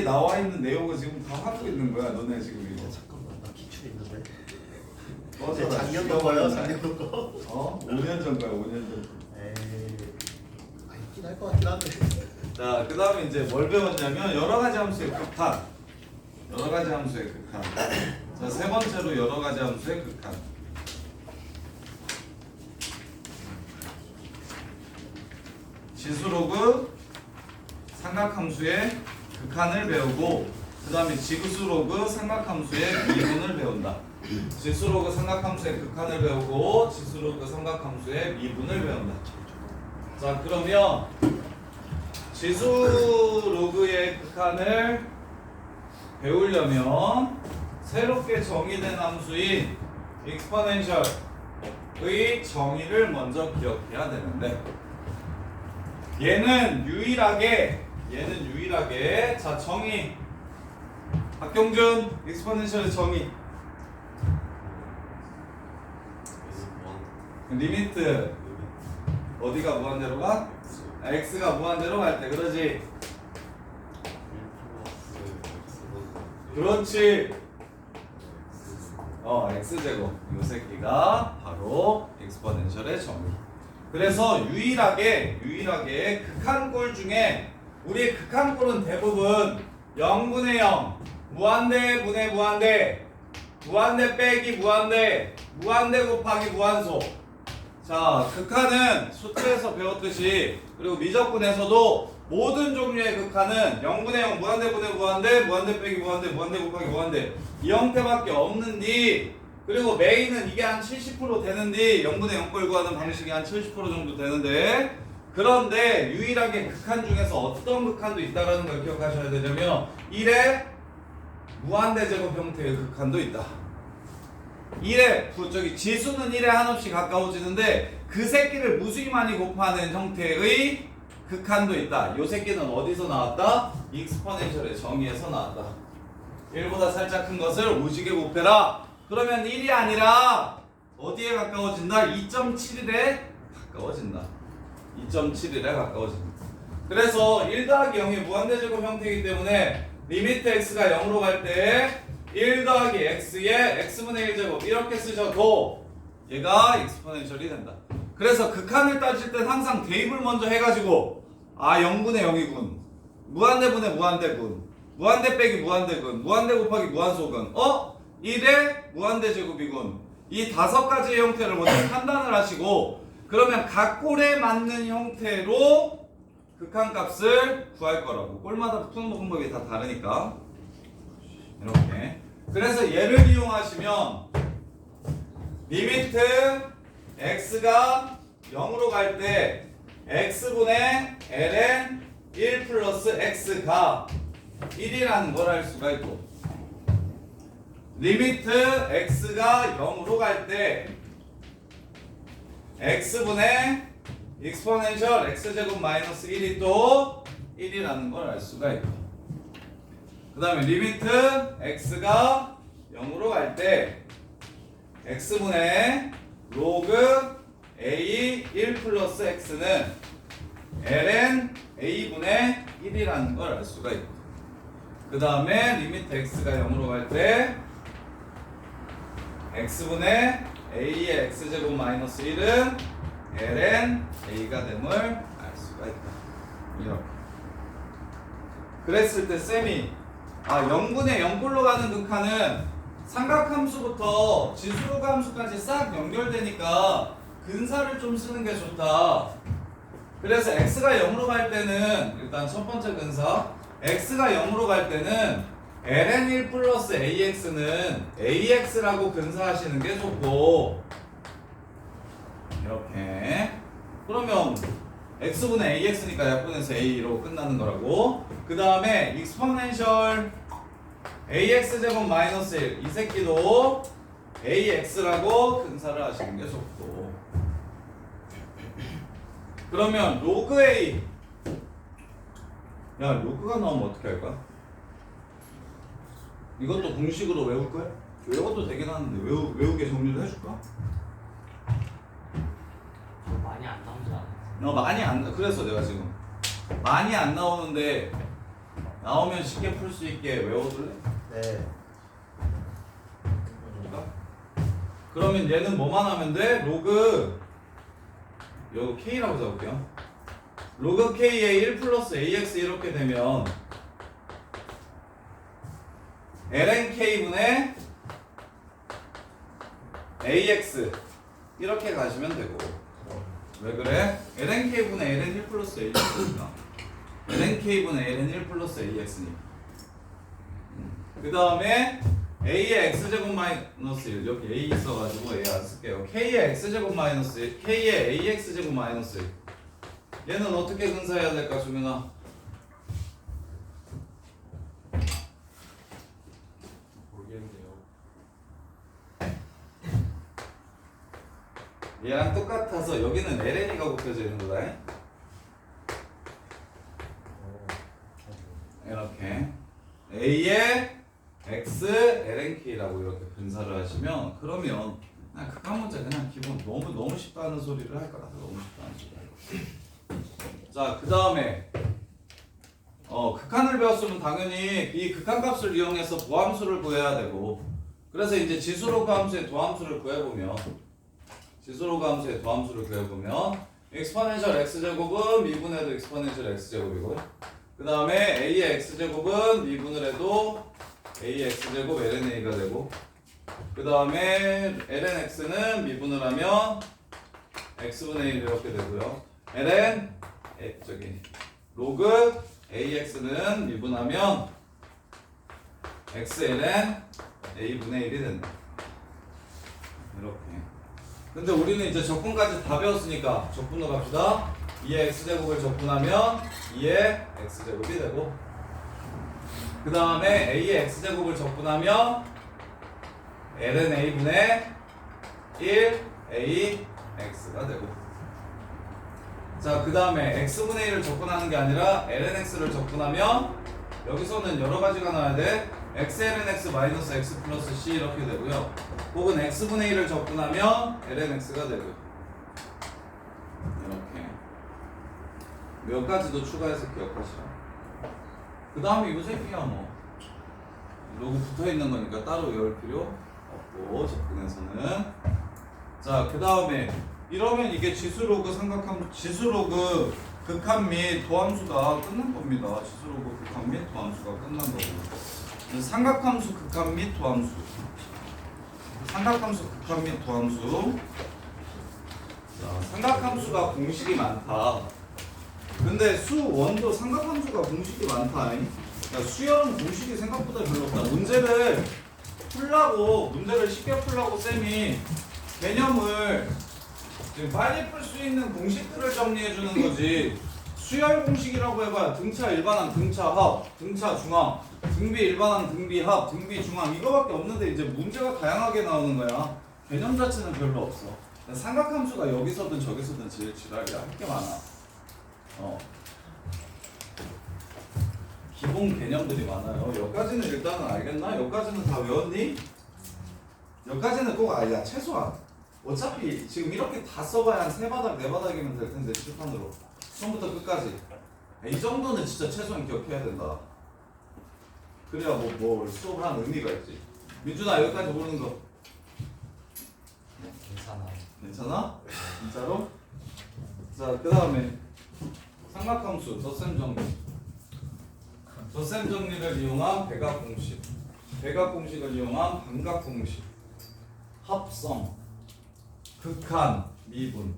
나와 있는 내용을 지금 다 하고 있는 거야. 너네 지금 이거. 잠깐만 나 기출 있는데. 작년 거요? 5년 전 거야. 5년 전. 에이, 있긴 할 것 같긴 한데. 자, 그 다음에 이제 뭘 배웠냐면 여러 가지 함수의 극한. 자, 세 번째로 여러 가지 함수의 극한. 지수로그 삼각함수의 극한을 배우고 그 다음에 지수로그 삼각함수의 미분을 배운다. 지수로그 삼각함수의 극한을 배우고 지수로그 삼각함수의 미분을 배운다. 자 그러면 지수로그의 극한을 배우려면 새롭게 정의된 함수인 익스포넨셜의 정의를 먼저 기억해야 되는데 얘는 유일하게 자 정의 박경준 익스포넨셜의 정의. 리미트 어디가 무한대로 가? x가 무한대로 갈 때 그러지. 그렇지. x제곱 이 새끼가 바로 익스포넨셜의 정의. 그래서 유일하게 극한꼴 중에 우리 극한꼴은 대부분 0분의 0 무한대 분의 무한대 무한대 빼기 무한대 무한대 곱하기 무한소. 자, 극한은 수트에서 배웠듯이 그리고 미적분에서도 모든 종류의 극한은 0분의 0 무한대 분의 무한대 무한대 빼기 무한대 무한대 곱하기 무한대 이 형태밖에 없는디. 그리고 메인은 이게 한 70% 되는데 0분의 0꼴 구하는 방식이 한 70% 정도 되는데, 그런데 유일하게 극한 중에서 어떤 극한도 있다라는 걸 기억하셔야 되냐면 1의 무한대 제곱 형태의 극한도 있다. 1의 지수는 1에 한없이 가까워지는데 그 새끼를 무수히 많이 곱하는 형태의 극한도 있다. 요 새끼는 어디서 나왔다? 익스포넨셜의 정의에서 나왔다. 1보다 살짝 큰 것을 오지게 곱해라. 그러면 1이 아니라 어디에 가까워진다? 2.71에 가까워진다. 2.71에 가까워진다. 그래서 1 더하기 0이 무한대제곱 형태이기 때문에 리미트 x가 0으로 갈 때 1 더하기 x의 x분의 1제곱 이렇게 쓰셔도 얘가 익스포넨셜이 된다. 그래서 극한을 따질 땐 항상 대입을 먼저 해가지고 0분의 0이군, 무한대분의 무한대군, 무한대 빼기 무한대군, 무한대 곱하기 무한소군, 1의 무한대 제곱이군. 이 5가지의 형태를 먼저 판단을 하시고, 그러면 각 꼴에 맞는 형태로 극한값을 구할 거라고. 꼴마다 푸는 방법이 다 다르니까 이렇게. 그래서 얘를 이용하시면 리미트 x가 0으로 갈 때 x분의 ln 1 플러스 x가 1이라는 걸 알 수가 있고, 리미트 x가 0으로 갈 때 x분의 익스포넨셜 x제곱 마이너스 1이 또 1이라는 걸 알 수가 있고, 그 다음에 리미트 x가 0으로 갈 때 x분의 로그 a 1 플러스 x는 ln a분의 1이라는 걸 알 수가 있고, 그 다음에 리미트 x가 0으로 갈 때 x분의 a의 x제곱 마이너스 1은 ln a가 됨을 알 수가 있다. 이렇게. 그랬을 때 쌤이 0분의 0꼴로 가는 극한은 삼각함수부터 지수로그 함수까지 싹 연결되니까 근사를 좀 쓰는 게 좋다. 그래서 x가 0으로 갈 때는 일단 첫 번째 근사, x가 0으로 갈 때는 ln 1 플러스 ax는 ax라고 근사하시는 게 좋고, 이렇게. 그러면 x분의 ax니까 약분해서 a로 끝나는 거라고. 그 다음에 익스포넨셜 ax제곱 마이너스 1 이 새끼도 ax라고 근사를 하시는 게 좋고, 그러면 로그 a, 야 로그가 나오면 어떻게 할까? 이것도 공식으로 외울 거야? 외워도 되긴 하는데 외우게 정리를 해줄까? 많이 안 나오지 않아요? 많이 안, 그래서 내가 지금 많이 안 나오는데 나오면 쉽게 풀 수 있게 외워둘래? 네. 그럴까? 그러면 얘는 뭐만 하면 돼? 로그 여기 k라고 적을게요. 로그 k의 1 플러스 ax 이렇게 되면 ln k분의 ax 이렇게 가시면 되고, 왜 그래? ln k분의 ln 1 플러스 ax니까 ln k분의 ln 1 플러스 ax니까. 그 다음에 a의 x제곱 마이너스 1, 여기 a 있어가지고 a 안 쓸게요. k의 x제곱 마이너스 1, k의 ax제곱 마이너스 1. 얘는 어떻게 근사해야 될까, 주민아? 모르겠네요. 얘랑 똑같아서 여기는 ln이가 곱해져 있는 거다. 이렇게 a의 x lnk라고 이렇게 분사를 하시면 그러면 그냥 극한 문제 그냥 기본 너무 쉽다는 소리를 할 거라. 너무 쉽다는 소리를 할 거라. 자, 그 다음에 극한을 배웠으면 당연히 이 극한값을 이용해서 도함수를 구해야 되고, 그래서 이제 지수로그 함수의 도함수를 구해보면 엑스포넨셜 x제곱은 미분을 해도 엑스포넨셜 x제곱이고요. 그 다음에 a의 x제곱은 미분을 해도 a의 x제곱 lnA가 되고, 그 다음에 lnx는 미분을 하면 x분의 1 이렇게 되고요. 로그 ax는 미분하면 xln a분의 1이 된다. 이렇게. 근데 우리는 이제 적분까지 다 배웠으니까 적분으로 갑시다. 2의 x제곱을 적분하면 2의 x제곱이 되고, 그 다음에 a의 x제곱을 적분하면 ln a분의 1 ax가 되고, 자, 그 다음에 x분의 1을 적분하는 게 아니라 lnx를 적분하면 여기서는 여러 가지가 나와야 돼. x ln x 마이너스 x 플러스 c 이렇게 되고요. 혹은 x분의 1을 적분하면 lnx가 되고요. 이렇게 몇 가지 더 추가해서 기억하시라. 그 다음에 요새피야 뭐 로그 붙어 있는 거니까 따로 외울 필요 없고, 접근에서는. 자, 그 다음에 이러면 이게 지수로그 지수로그 극한 및 도함수가 끝난 겁니다. 지수로그 극한 및 도함수가 끝난 거고, 삼각함수 극한 및 도함수. 삼각함수 극한 및 도함수. 자, 삼각함수가 공식이 많다. 근데 수원도 삼각함수가 공식이 많다. 그러니까 수열은 공식이 생각보다 별로 없다. 문제를 쉽게 풀라고 쌤이 개념을 지금 빨리 풀 수 있는 공식들을 정리해 주는 거지. 수열 공식이라고 해봐야 등차 일반항, 등차 합, 등차 중항, 등비 일반항, 등비 합, 등비 중항 이거밖에 없는데 이제 문제가 다양하게 나오는 거야. 개념 자체는 별로 없어. 삼각함수가 여기서든 저기서든 제일 지랄이야. 할 게 많아. 기본 개념들이 많아요. 여기까지는 일단은 알겠나? 여기까지는 다 외웠니? 여기까지는 꼭 알야. 최소한. 어차피 지금 이렇게 다 써봐야 한 3바닥, 4바닥이면 될 텐데, 칠판으로. 처음부터 끝까지. 이 정도는 진짜 최소한 기억해야 된다. 그래야 뭐 수업을 하는 의미가 있지. 민준아, 여기까지 모르는 거. 괜찮아요. 괜찮아? 진짜로? 자, 그 다음에 삼각함수, 덧셈 정리. 덧셈 정리를 이용한 배각 공식. 배각 공식을 이용한 반각 공식. 합성. 극한, 미분.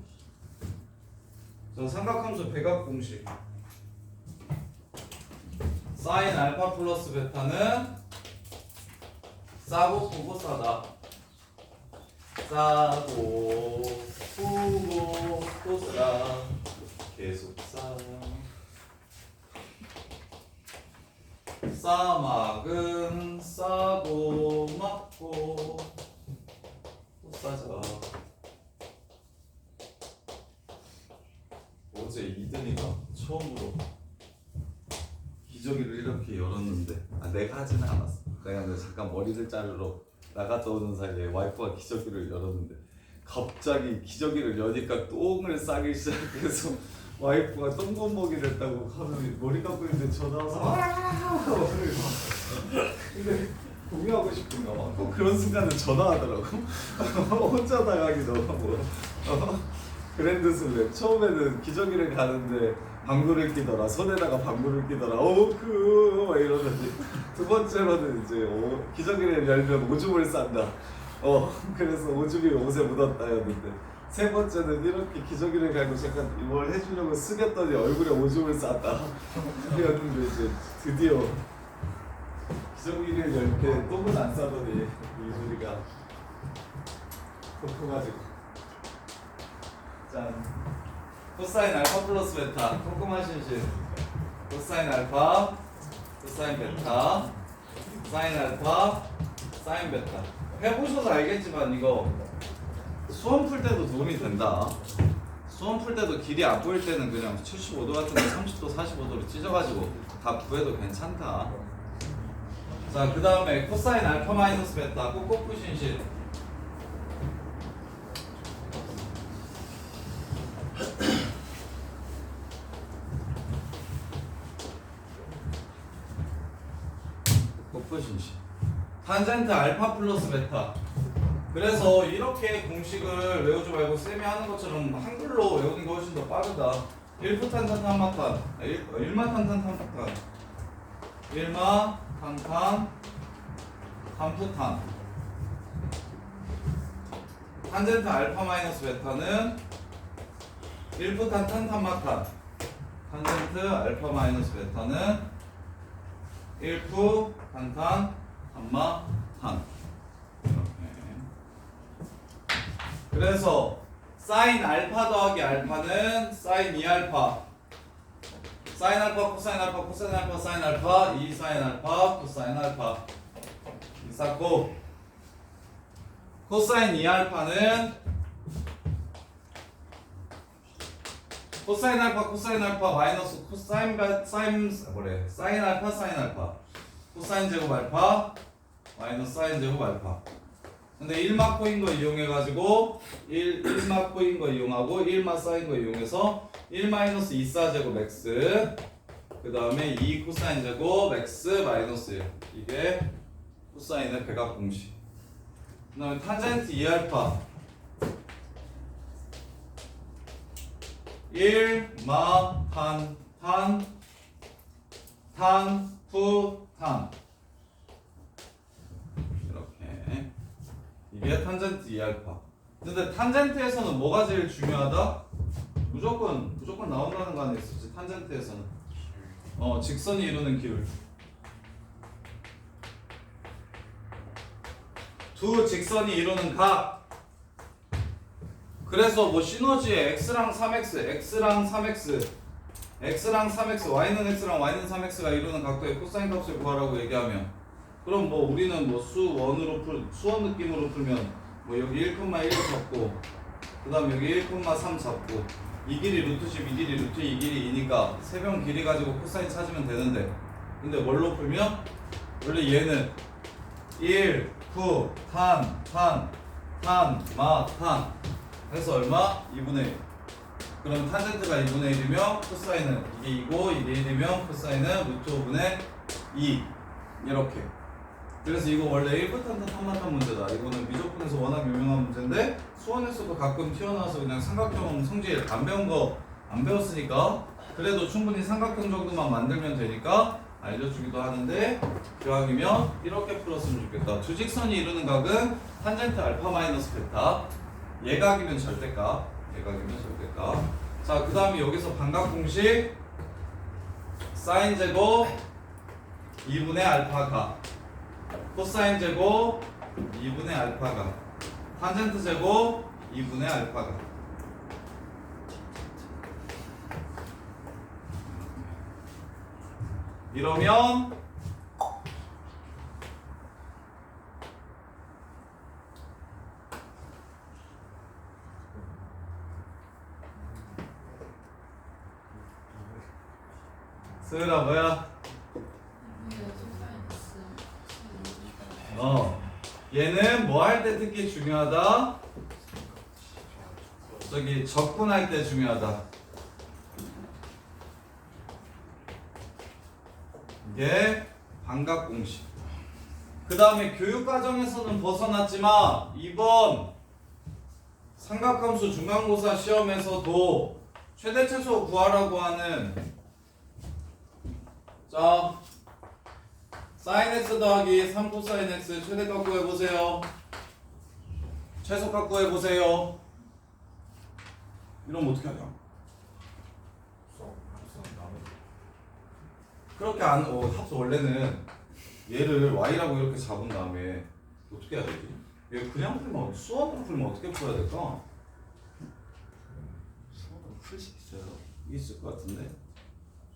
자, 삼각함수 배각 공식. 사인 알파 플러스 베타는 싸고 푸고 싸다. 싸고 푸고 또 싸. 계속 싸. 싸막은 싸고 막고 또 싸자. 어제 이든이가 처음으로 기저귀를 이렇게 열었는데, 내가 하지는 않았어. 내가 잠깐 머리를 자르러 나갔다 오는 사이에 와이프가 기저귀를 열었는데 갑자기 기저귀를 여니까 똥을 싸기 시작해서 와이프가 똥구멍이 됐다고 하면 머리 감고 있는데 전화 와서 근데 공유하고 싶은가 봐. 꼭 그런 순간에 전화하더라고. 혼자 나가기 너무 그랜드 슬램 처음에는 기저귀를 가는데 방구를 끼더라. 손에다가 방구를 끼더라. 막 이러더니 두 번째로는 이제 기저귀를 열면 오줌을 싼다. 그래서 오줌이 옷에 묻었다였는데, 세 번째는 이렇게 기저귀를 갈고 잠깐 뭘 해주려고 숙였더니 얼굴에 오줌을 쌌다. 그랬는데 이제 드디어 기저귀를 열 때 똥은 안 싸더니 이소리가 콩콩가지고. 짠. 코사인 알파 플러스 베타. 꼼꼼하신 신. 코사인 알파, 코사인 베타, 사인 알파, 사인 베타. 해보셔서 알겠지만 이거 수험 풀 때도 도움이 된다. 수험 풀 때도 길이 안 보일 때는 그냥 75도 같은 거 30도, 45도로 찢어가지고 다 구해도 괜찮다. 자, 그 다음에 코사인 알파 마이너스 베타 꼭꼭 푸신 식. 꼭꼭 푸신 식. 탄젠트 알파 플러스 베타. 그래서 이렇게 공식을 외우지 말고 쌤이 하는 것처럼 한글로 외우는 게 훨씬 더 빠르다. 1부 탄탄 탄마탄 1마 탄탄 탄마탄 1마 탄탄 탄푸탄 탄젠트 알파 마이너스 베타는 1부 탄탄 탄마탄 탄젠트 알파 마이너스 베타는 1부 탄탄 탄마탄. 그래서 사인 알파 더하기 알파는 사인 2알파 사인 알파 코사인 알파 코사인 알파 사인 알파 2 사인 알파 코사인 알파 있었고 코사인 2알파는 코사인 알파 코사인 알파 마이너스 코사인 사인 알파 사인 알파 코사인 제곱 알파 마이너스 사인 제곱 알파. 근데 1마 코인 거 이용해가지고 1마 코인 거 이용하고 1마 사인 거 이용해서 1 마이너스 2사 제곱 x 그 다음에 2 코사인 제곱 x 마이너스 1 이게 코사인의 배각 공식. 그 다음에 탄젠트 2알파 1마 탄 푸 탄 이게 탄젠트 2알파. 근데 탄젠트에서는 뭐가 제일 중요하다? 무조건 나온다는 거 안에 있었지. 탄젠트에서는 직선이 이루는 기울. 두 직선이 이루는 각. 그래서 뭐 시너지에 x랑 3x, x랑 3x, x랑 3x, y는 x랑 y는 3x가 이루는 각도의 코사인 값을 구하라고 얘기하면. 그럼 뭐 우리는 뭐 수원 느낌으로 풀면 뭐 여기 1,1 잡고 그 다음 여기 1,3 잡고 이 길이 루트 10, 이 길이 루트 2, 이 길이 2니까 세변 길이 가지고 코사인 찾으면 되는데 근데 뭘로 풀면 원래 얘는 1, 9, 탄, 마, 탄 해서 얼마? 2분의 1. 그럼 탄젠트가 2분의 1이면 코사인은 이게 2고 이게 1이면 코사인은 루트 5분의 2 이렇게. 그래서 이거 원래 1부 탄탄 탄마탄 문제다. 이거는 미적분에서 워낙 유명한 문제인데 수원에서도 가끔 튀어나와서 그냥 삼각형 성질 안 배웠으니까 그래도 충분히 삼각형 정도만 만들면 되니까 알려주기도 하는데 기왕이면 이렇게 풀었으면 좋겠다. 두 직선이 이루는 각은 탄젠트 알파 마이너스 베타 예각이면 절대값 자, 그 다음에 여기서 반각 공식 사인 제곱 2분의 알파가 코사인 제곱 2분의 알파가 탄젠트 제곱 2분의 알파가 이러면 스으라 뭐야? 얘는 뭐 할 때 특히 중요하다? 저기 적분할 때 중요하다. 이게 반각 공식. 그 다음에 교육 과정에서는 벗어났지만 이번 삼각함수 중간고사 시험에서도 최대 최소 구하라고 하는 자 사인 x 더하기 3 코사인 x 최대값 구해보세요. 최소값 구해보세요. 이러면 어떻게 하냐? 그렇게 합수 원래는 얘를 y라고 이렇게 잡은 다음에 어떻게 해야 되지? 얘 그냥 풀면 수원으로 풀면 어떻게 풀어야 될까? 수원으로 풀 수 있어요? 있을 것 같은데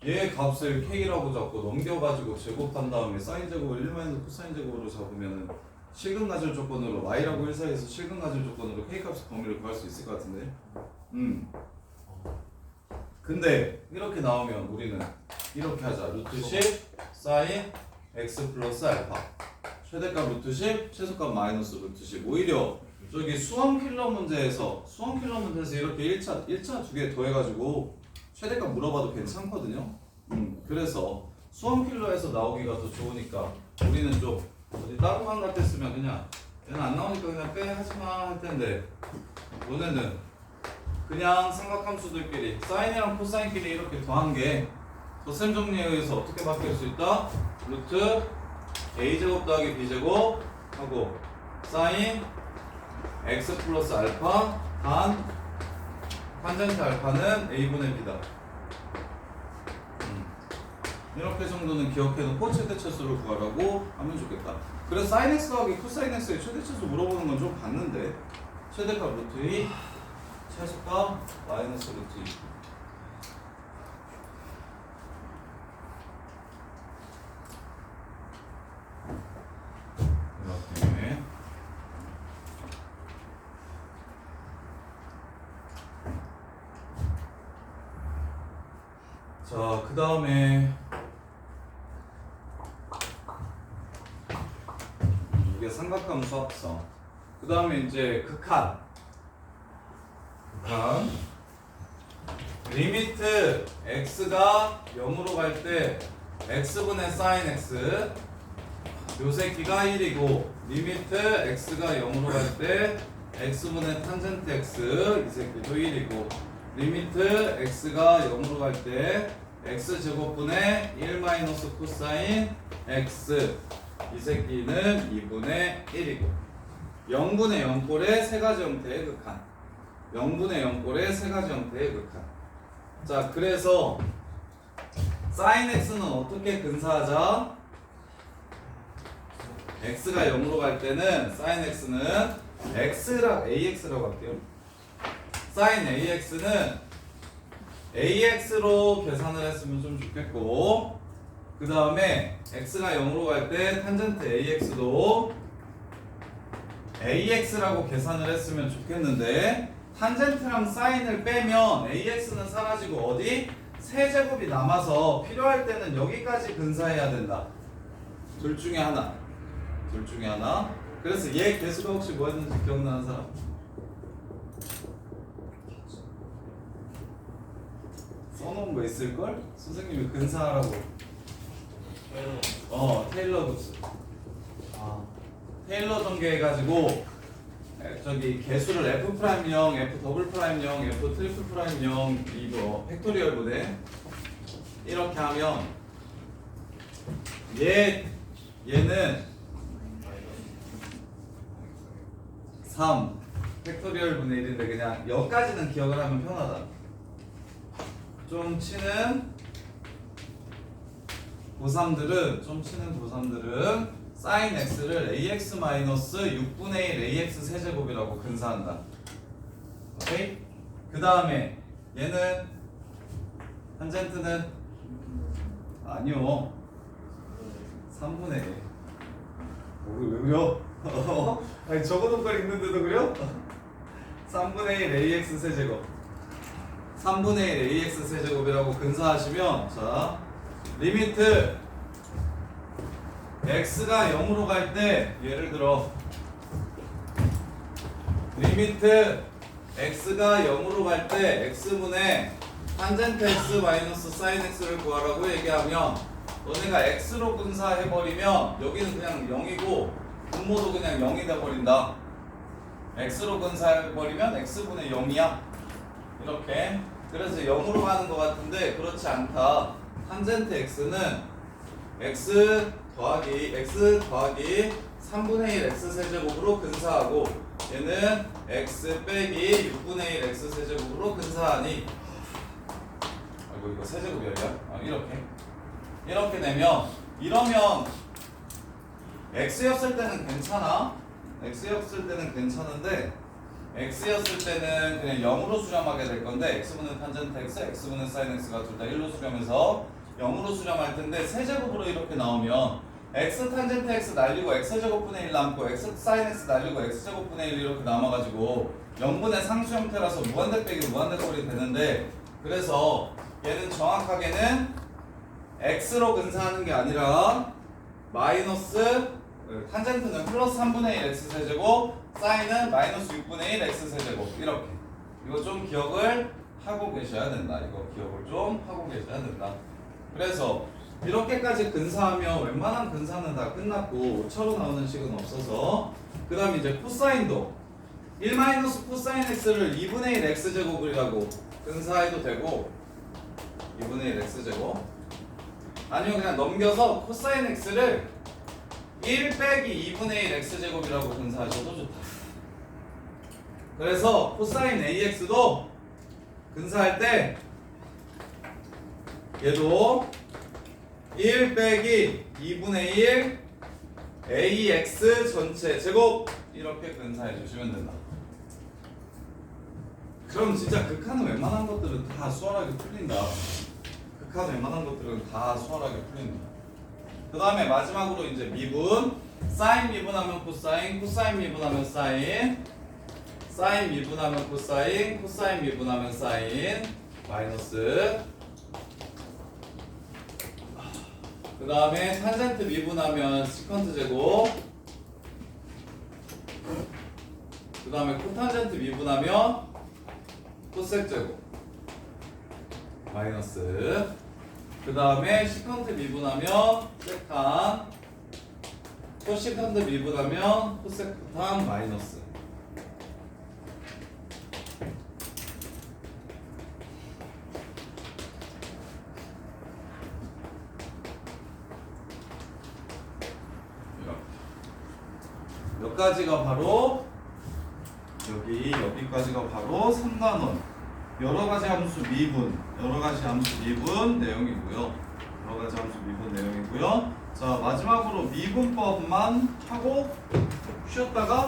얘 값을 k라고 잡고 넘겨가지고 제곱한 다음에 사인 제곱을 1마이너스 코사인 제곱으로 잡으면 실근 가질 조건으로 y라고 1 사이에서 실근 가질 조건으로 k 값의 범위를 구할 수 있을 것 같은데 근데 이렇게 나오면 우리는 이렇게 하자. 루트 10 사인 x 플러스 알파. 최대값 루트 10, 최소값 마이너스 루트 10. 오히려 저기 수험 킬러 문제에서 이렇게 1차 두 개 더해가지고 최대값 물어봐도 괜찮거든요. 그래서 수험 킬러에서 나오기가 더 좋으니까 우리는 좀 어디 다른 방 같았으면 그냥 얘는 안 나오니까 그냥 빼 하지마 할 텐데 너네는 그냥 삼각함수들끼리 사인이랑 코사인끼리 이렇게 더한 게 덧셈 정리에 의해서 어떻게 바뀔 수 있다? 루트 a제곱 더하기 b제곱 하고 사인 x 플러스 알파 반 탄젠트 알파는 a분의 b다. 이렇게 정도는 기억해놓고 최대차수를 구하라고 하면 좋겠다. 그래서 사인 x 더하기 코사인 x의 최대차수 물어보는 건 좀 봤는데 최대값 루트 2 최소값 마이너스 루트 2. 이렇게 자, 그 다음에 이게 삼각함수 합성. 그 다음에 이제 극한. 리미트 x가 0으로 갈 때 x분의 sin x 요 새끼가 1이고 리미트 x가 0으로 갈 때 x분의 탄젠트 x 이 새끼도 1이고 리미트 x가 0으로 갈 때 x제곱분의 1 마이너스 코사인 x 이 새끼는 2분의 1이고 0분의 0꼴의 세 가지 형태의 극한 0분의 0꼴의 세 가지 형태의 극한. 자, 그래서 sin x는 어떻게 근사하자? x가 0으로 갈 때는 sin x는 ax라고 할게요. sin ax는 ax로 계산을 했으면 좀 좋겠고 그 다음에 x가 0으로 갈 때 탄젠트 ax도 ax라고 계산을 했으면 좋겠는데 탄젠트랑 사인을 빼면 ax는 사라지고 어디? 세제곱이 남아서 필요할 때는 여기까지 근사해야 된다. 둘 중에 하나. 그래서 얘 개수가 혹시 뭐였는지 기억나는 사람? 써놓은 거 있을걸? 선생님이 근사하라고 테일러 급수. 테일러 전개해가지고 저기 개수를 F'0, F''0, F''0, 이거 팩토리얼 분해 이렇게 하면 얘는 3 팩토리얼 분의 1인데 그냥 여기까지는 기억을 하면 편하다. 좀 치는 고3들은 sin x를 ax 마이너스 6분의 1 ax 세제곱이라고 근사한다. 오케이? 그 다음에 얘는 탄젠트는 아니요 3분의 1. 왜 그려? 아니 적어놓은 걸 읽는데도 그려? 3분의 1 ax 세제곱 3분의 1 ax 세제곱이라고 근사하시면 자 리미트 x가 0으로 갈 때 예를 들어 리미트 x가 0으로 갈 때 x분의 탄젠트 x 마이너스 사인 x를 구하라고 얘기하면 너네가 x로 근사해버리면 여기는 그냥 0이고 분모도 그냥 0이 돼버린다. x로 근사해버리면 x분의 0이야 이렇게. 그래서 0으로 가는 것 같은데 그렇지 않다. 탄젠트 x는 x 더하기 3분의 1 x 세제곱으로 근사하고 얘는 x 빼기 6분의 1 x 세제곱으로 근사하니 아이고 이거 세제곱이야? 이렇게 내면 이러면 x였을 때는 괜찮아. x였을 때는 괜찮은데 x였을 때는 그냥 0으로 수렴하게 될 건데 x분의 탄젠트 x, x분의 사인 x가 둘 다 1로 수렴해서 0으로 수렴할 텐데 세제곱으로 이렇게 나오면 x 탄젠트 x 날리고 x제곱분의 1 남고 x 사인 x 날리고 x제곱분의 1 이렇게 남아가지고 0분의 상수 형태라서 무한대 빼기 무한대꼴이 되는데 그래서 얘는 정확하게는 x로 근사하는 게 아니라 마이너스 탄젠트는 플러스 3분의 1 x세제곱 사인은 마이너스 6분의 1 x세제곱 이렇게 이거 좀 기억을 하고 계셔야 된다. 이거 기억을 좀 하고 계셔야 된다. 그래서 이렇게까지 근사하면 웬만한 근사는 다 끝났고 5차로 나오는 식은 없어서 그 다음에 이제 코사인도 1 마이너스 코사인 x를 2분의 1 x제곱이라고 근사해도 되고 2분의 1 x제곱 아니면 그냥 넘겨서 코사인 x를 1 빼기 2분의 1 x제곱이라고 근사하셔도 좋다. 그래서 코사인 ax도 근사할 때 얘도 1 빼기 2분의 1 ax 전체 제곱 이렇게 근사해 주시면 된다. 그럼 진짜 극한은 웬만한 것들은 다 수월하게 풀린다. 극한 웬만한 것들은 다 수월하게 풀린다. 그 다음에 마지막으로 이제 미분 사인 미분하면 코사인, 코사인 미분하면 사인, 사인 미분하면 코사인, 코사인 미분하면 사인 마이너스 그 다음에 탄젠트 미분하면 시컨트 제곱 그 다음에 코탄젠트 미분하면 코섹 제곱 마이너스 그 다음에 시컨트 미분하면 세칸 코시컨트 미분하면 코세컨 마이너스 몇 가지가 바로 여기까지가 바로 3단원 여러 가지 함수 미분 내용이고요. 여러 가지 함수 미분 내용이고요. 자, 마지막으로 미분법만 하고 쉬었다가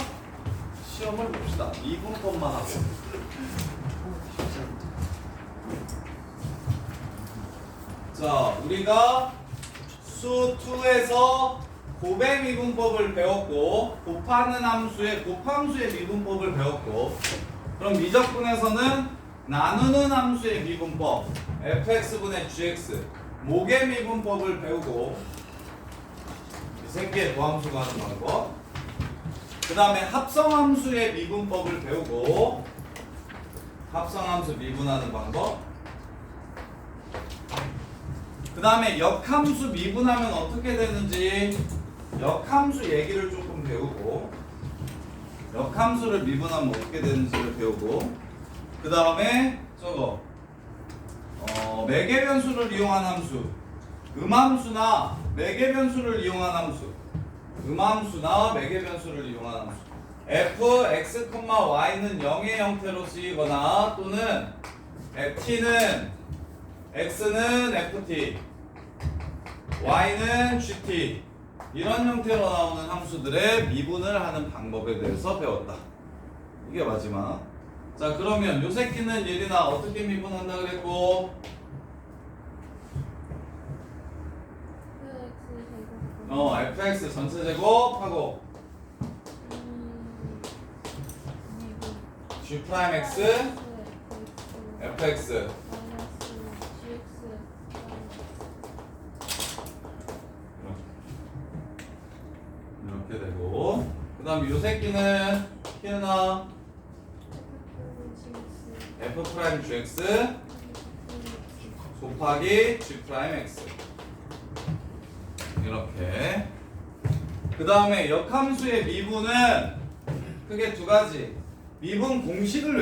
시험을 봅시다. 미분법만 하고. 자, 우리가 수 2에서 곱의 미분법을 배웠고 곱하는 함수의 곱함수의 미분법을 배웠고 그럼 미적분에서는 나누는 함수의 미분법 fx분의 gx 목의 미분법을 배우고 이 새끼의 도함수가 하는 방법 그 다음에 합성함수의 미분법을 배우고 합성함수 미분하는 방법 그 다음에 역함수 미분하면 어떻게 되는지 역함수 얘기를 조금 배우고 역함수를 미분하면 어떻게 되는지를 배우고 그 다음에 저거 매개변수를 이용한 함수 음함수나 매개변수를 이용한 함수 음함수나 매개변수를 이용한 함수 f(x, y는 0의 형태로 쓰이거나 또는 t는 x는 ft y는 gt 이런 형태로 나오는 함수들의 미분을 하는 방법에 대해서 배웠다. 이게 마지막. 자, 그러면 요 새끼는 예린아 어떻게 미분한다 그랬고 fx 전체 제곱하고 g 프라임 x fx 이렇게 되고 그 다음 요 새끼는 키우나 f 프라임 gx 곱하기 g 프라임 x 이렇게 그 다음에 역함수의 미분은 크게 두 가지 미분 공식을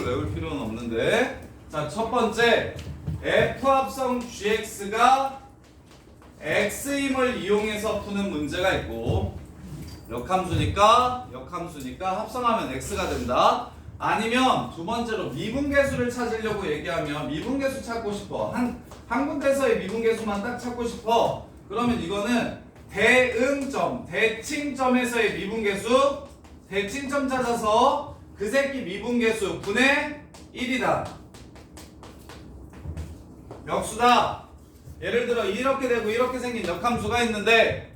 외울 필요는 없는데 자, 첫 번째 f 합성 gx가 x임을 이용해서 푸는 문제가 있고 역함수니까 합성하면 x가 된다. 아니면 두 번째로 미분계수를 찾으려고 얘기하면 미분계수 찾고 싶어 한 군데서의 미분계수만 딱 찾고 싶어 그러면 이거는 대응점 대칭점에서의 미분계수 대칭점 찾아서 그 새끼 미분계수 분의 1이다 역수다. 예를 들어 이렇게 되고 이렇게 생긴 역함수가 있는데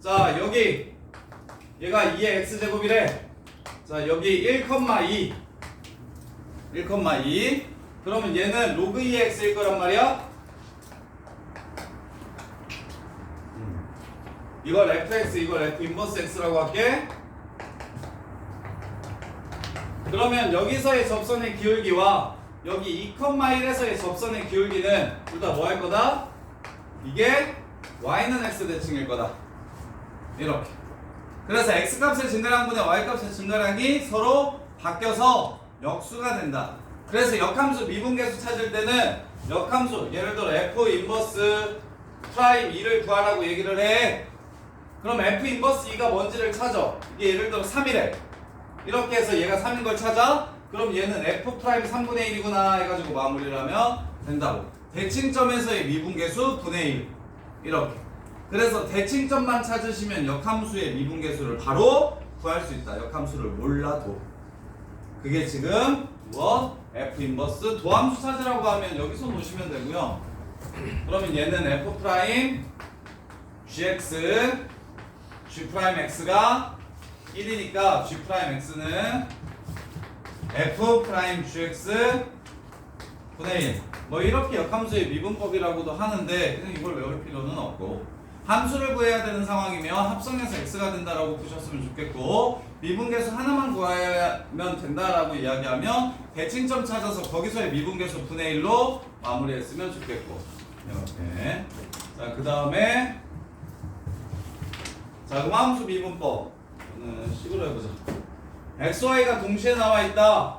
자 여기 얘가 2의 x제곱이래. 자 여기 1,2 그러면 얘는 로그 2의 x일 거란 말이야. 이걸 fx 이걸 f 인버스 x라고 할게. 그러면 여기서의 접선의 기울기와 여기 2,1에서의 접선의 기울기는 둘 다 뭐 할 거다? 이게 y는 x 대칭일 거다. 이렇게. 그래서 x 값의 증가량분의 y 값의 증가량이 서로 바뀌어서 역수가 된다. 그래서 역함수 미분계수 찾을 때는 역함수 예를 들어 f 인버스 프라임 2를 구하라고 얘기를 해. 그럼 f 인버스 2가 뭔지를 찾아. 이게 예를 들어 3이래. 이렇게 해서 얘가 3인 걸 찾아. 그럼 얘는 f 프라임 3분의 1이구나 해가지고 마무리를 하면 된다고. 대칭점에서의 미분계수 분의 1 이렇게. 그래서 대칭점만 찾으시면 역함수의 미분계수를 바로 구할 수 있다. 역함수를 몰라도. 그게 지금 뭐 f 인버스 도함수 찾으라고 하면 여기서 놓으시면 되고요. 그러면 얘는 f 프라임 gx g 프라임 x가 1이니까 g 프라임 x는 f 프라임 gx 분의 1. 뭐 이렇게 역함수의 미분법이라고도 하는데 그냥 이걸 외울 필요는 없고, 함수를 구해야 되는 상황이면 합성해서 x가 된다라고 보셨으면 좋겠고, 미분계수 하나만 구하면 된다라고 이야기하면 대칭점 찾아서 거기서의 미분계수 분의 1로 마무리했으면 좋겠고, 이렇게. 자, 그 다음에 자, 음함수 미분법. 오늘 식으로 해보자. x, y가 동시에 나와 있다.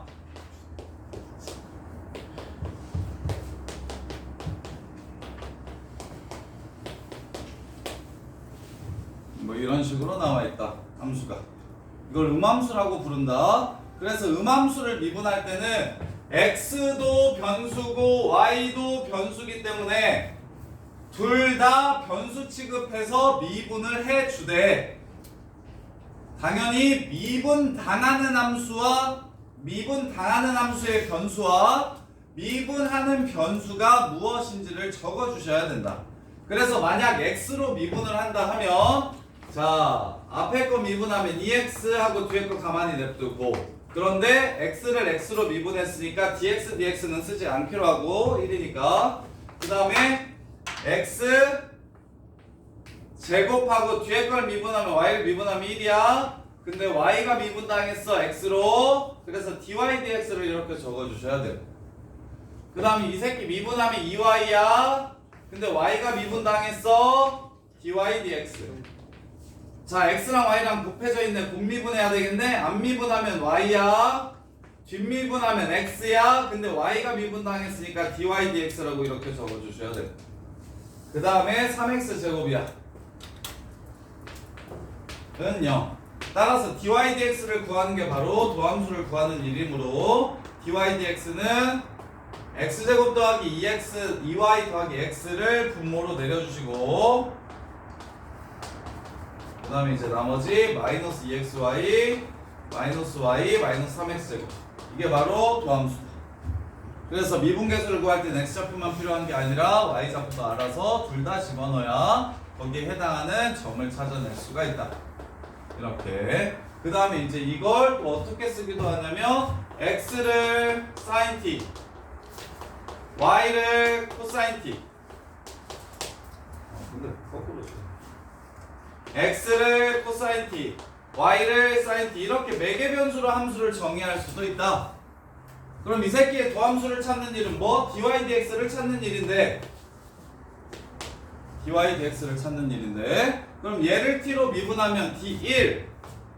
뭐 이런 식으로 나와 있다. 함수가. 이걸 음함수라고 부른다. 그래서 음함수를 미분할 때는 x도 변수고 y도 변수기 때문에 둘 다 변수 취급해서 미분을 해주되, 당연히 미분당하는 함수와 미분당하는 함수의 변수와 미분하는 변수가 무엇인지를 적어주셔야 된다. 그래서 만약 x로 미분을 한다 하면, 자, 앞에 거 미분하면 2x하고 뒤에 거 가만히 냅두고, 그런데 x를 x로 미분했으니까 dx, dx는 쓰지 않기로 하고 1이니까, 그 다음에 x 제곱하고 뒤에 걸 미분하면 y를 미분하면 1이야. 근데 y가 미분당했어 x로. 그래서 dy dx를 이렇게 적어주셔야 돼요. 그 다음에 이 새끼 미분하면 2y야. 근데 y가 미분당했어 dy dx. 자, x랑 y랑 곱해져 있네. 곱미분해야 되겠네. 안 미분하면 y야. 뒷미분하면 x야. 근데 y가 미분당했으니까 dy dx라고 이렇게 적어주셔야 돼요. 그 다음에 3x 제곱이야. 은 0. 따라서 dy dx를 구하는 게 바로 도함수를 구하는 일이므로 dy dx는 x제곱 더하기 2x, 2y 더하기 x를 분모로 내려주시고, 그 다음에 이제 나머지 마이너스 2xy 마이너스 y 마이너스 3x제곱, 이게 바로 도함수다. 그래서 미분계수를 구할 때는 x좌표만 필요한 게 아니라 y좌표도 알아서 둘 다 집어넣어야 거기에 해당하는 점을 찾아낼 수가 있다. 이렇게. 그 다음에 이제 이걸 또 어떻게 쓰기도 하냐면 x를 sin t, y를 cosine t. 근데 거꾸로 줘. x를 cosine t, y를 sin t, 이렇게 매개 변수로 함수를 정의할 수도 있다. 그럼 이 새끼의 도함수를 찾는 일은 뭐? dy dx를 찾는 일인데, dy dx를 찾는 일인데, 그럼 얘를 t로 미분하면 d1,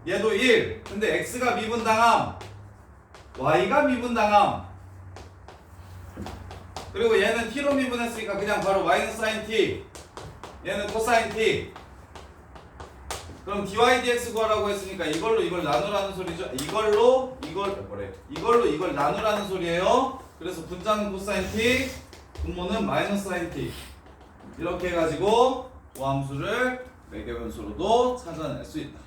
얘도 1. 근데 x가 미분당함, y가 미분당함. 그리고 얘는 t로 미분했으니까 그냥 바로 마이너스 sin t, 얘는 코사인 t. 그럼 dy dx 구하라고 했으니까 이걸로 이걸 나누라는 소리죠. 이걸로 이걸 나누라는 소리예요. 그래서 분자는 코사인 t, 분모는 마이너스 sin t. 이렇게 해가지고 도함수를 매개변수로도 찾아낼 수 있다.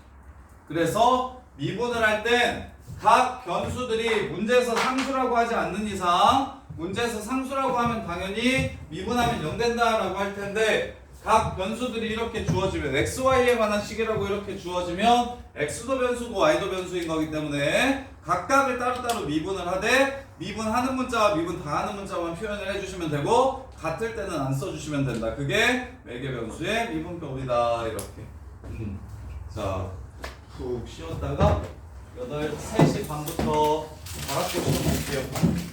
그래서 미분을 할 땐 각 변수들이 문제에서 상수라고 하지 않는 이상, 문제에서 상수라고 하면 당연히 미분하면 0 된다라고 할 텐데, 각 변수들이 이렇게 주어지면 x, y에 관한 식이라고 이렇게 주어지면 x도 변수고 y도 변수인 거기 때문에 각각을 따로따로 미분을 하되, 미분하는 문자와 미분당하는 문자만 표현을 해주시면 되고, 같을 때는 안 써주시면 된다. 그게 매개 변수의 미분법이다. 이렇게. 자, 푹 쉬었다가 3시 반부터 바람고 시험 볼게요.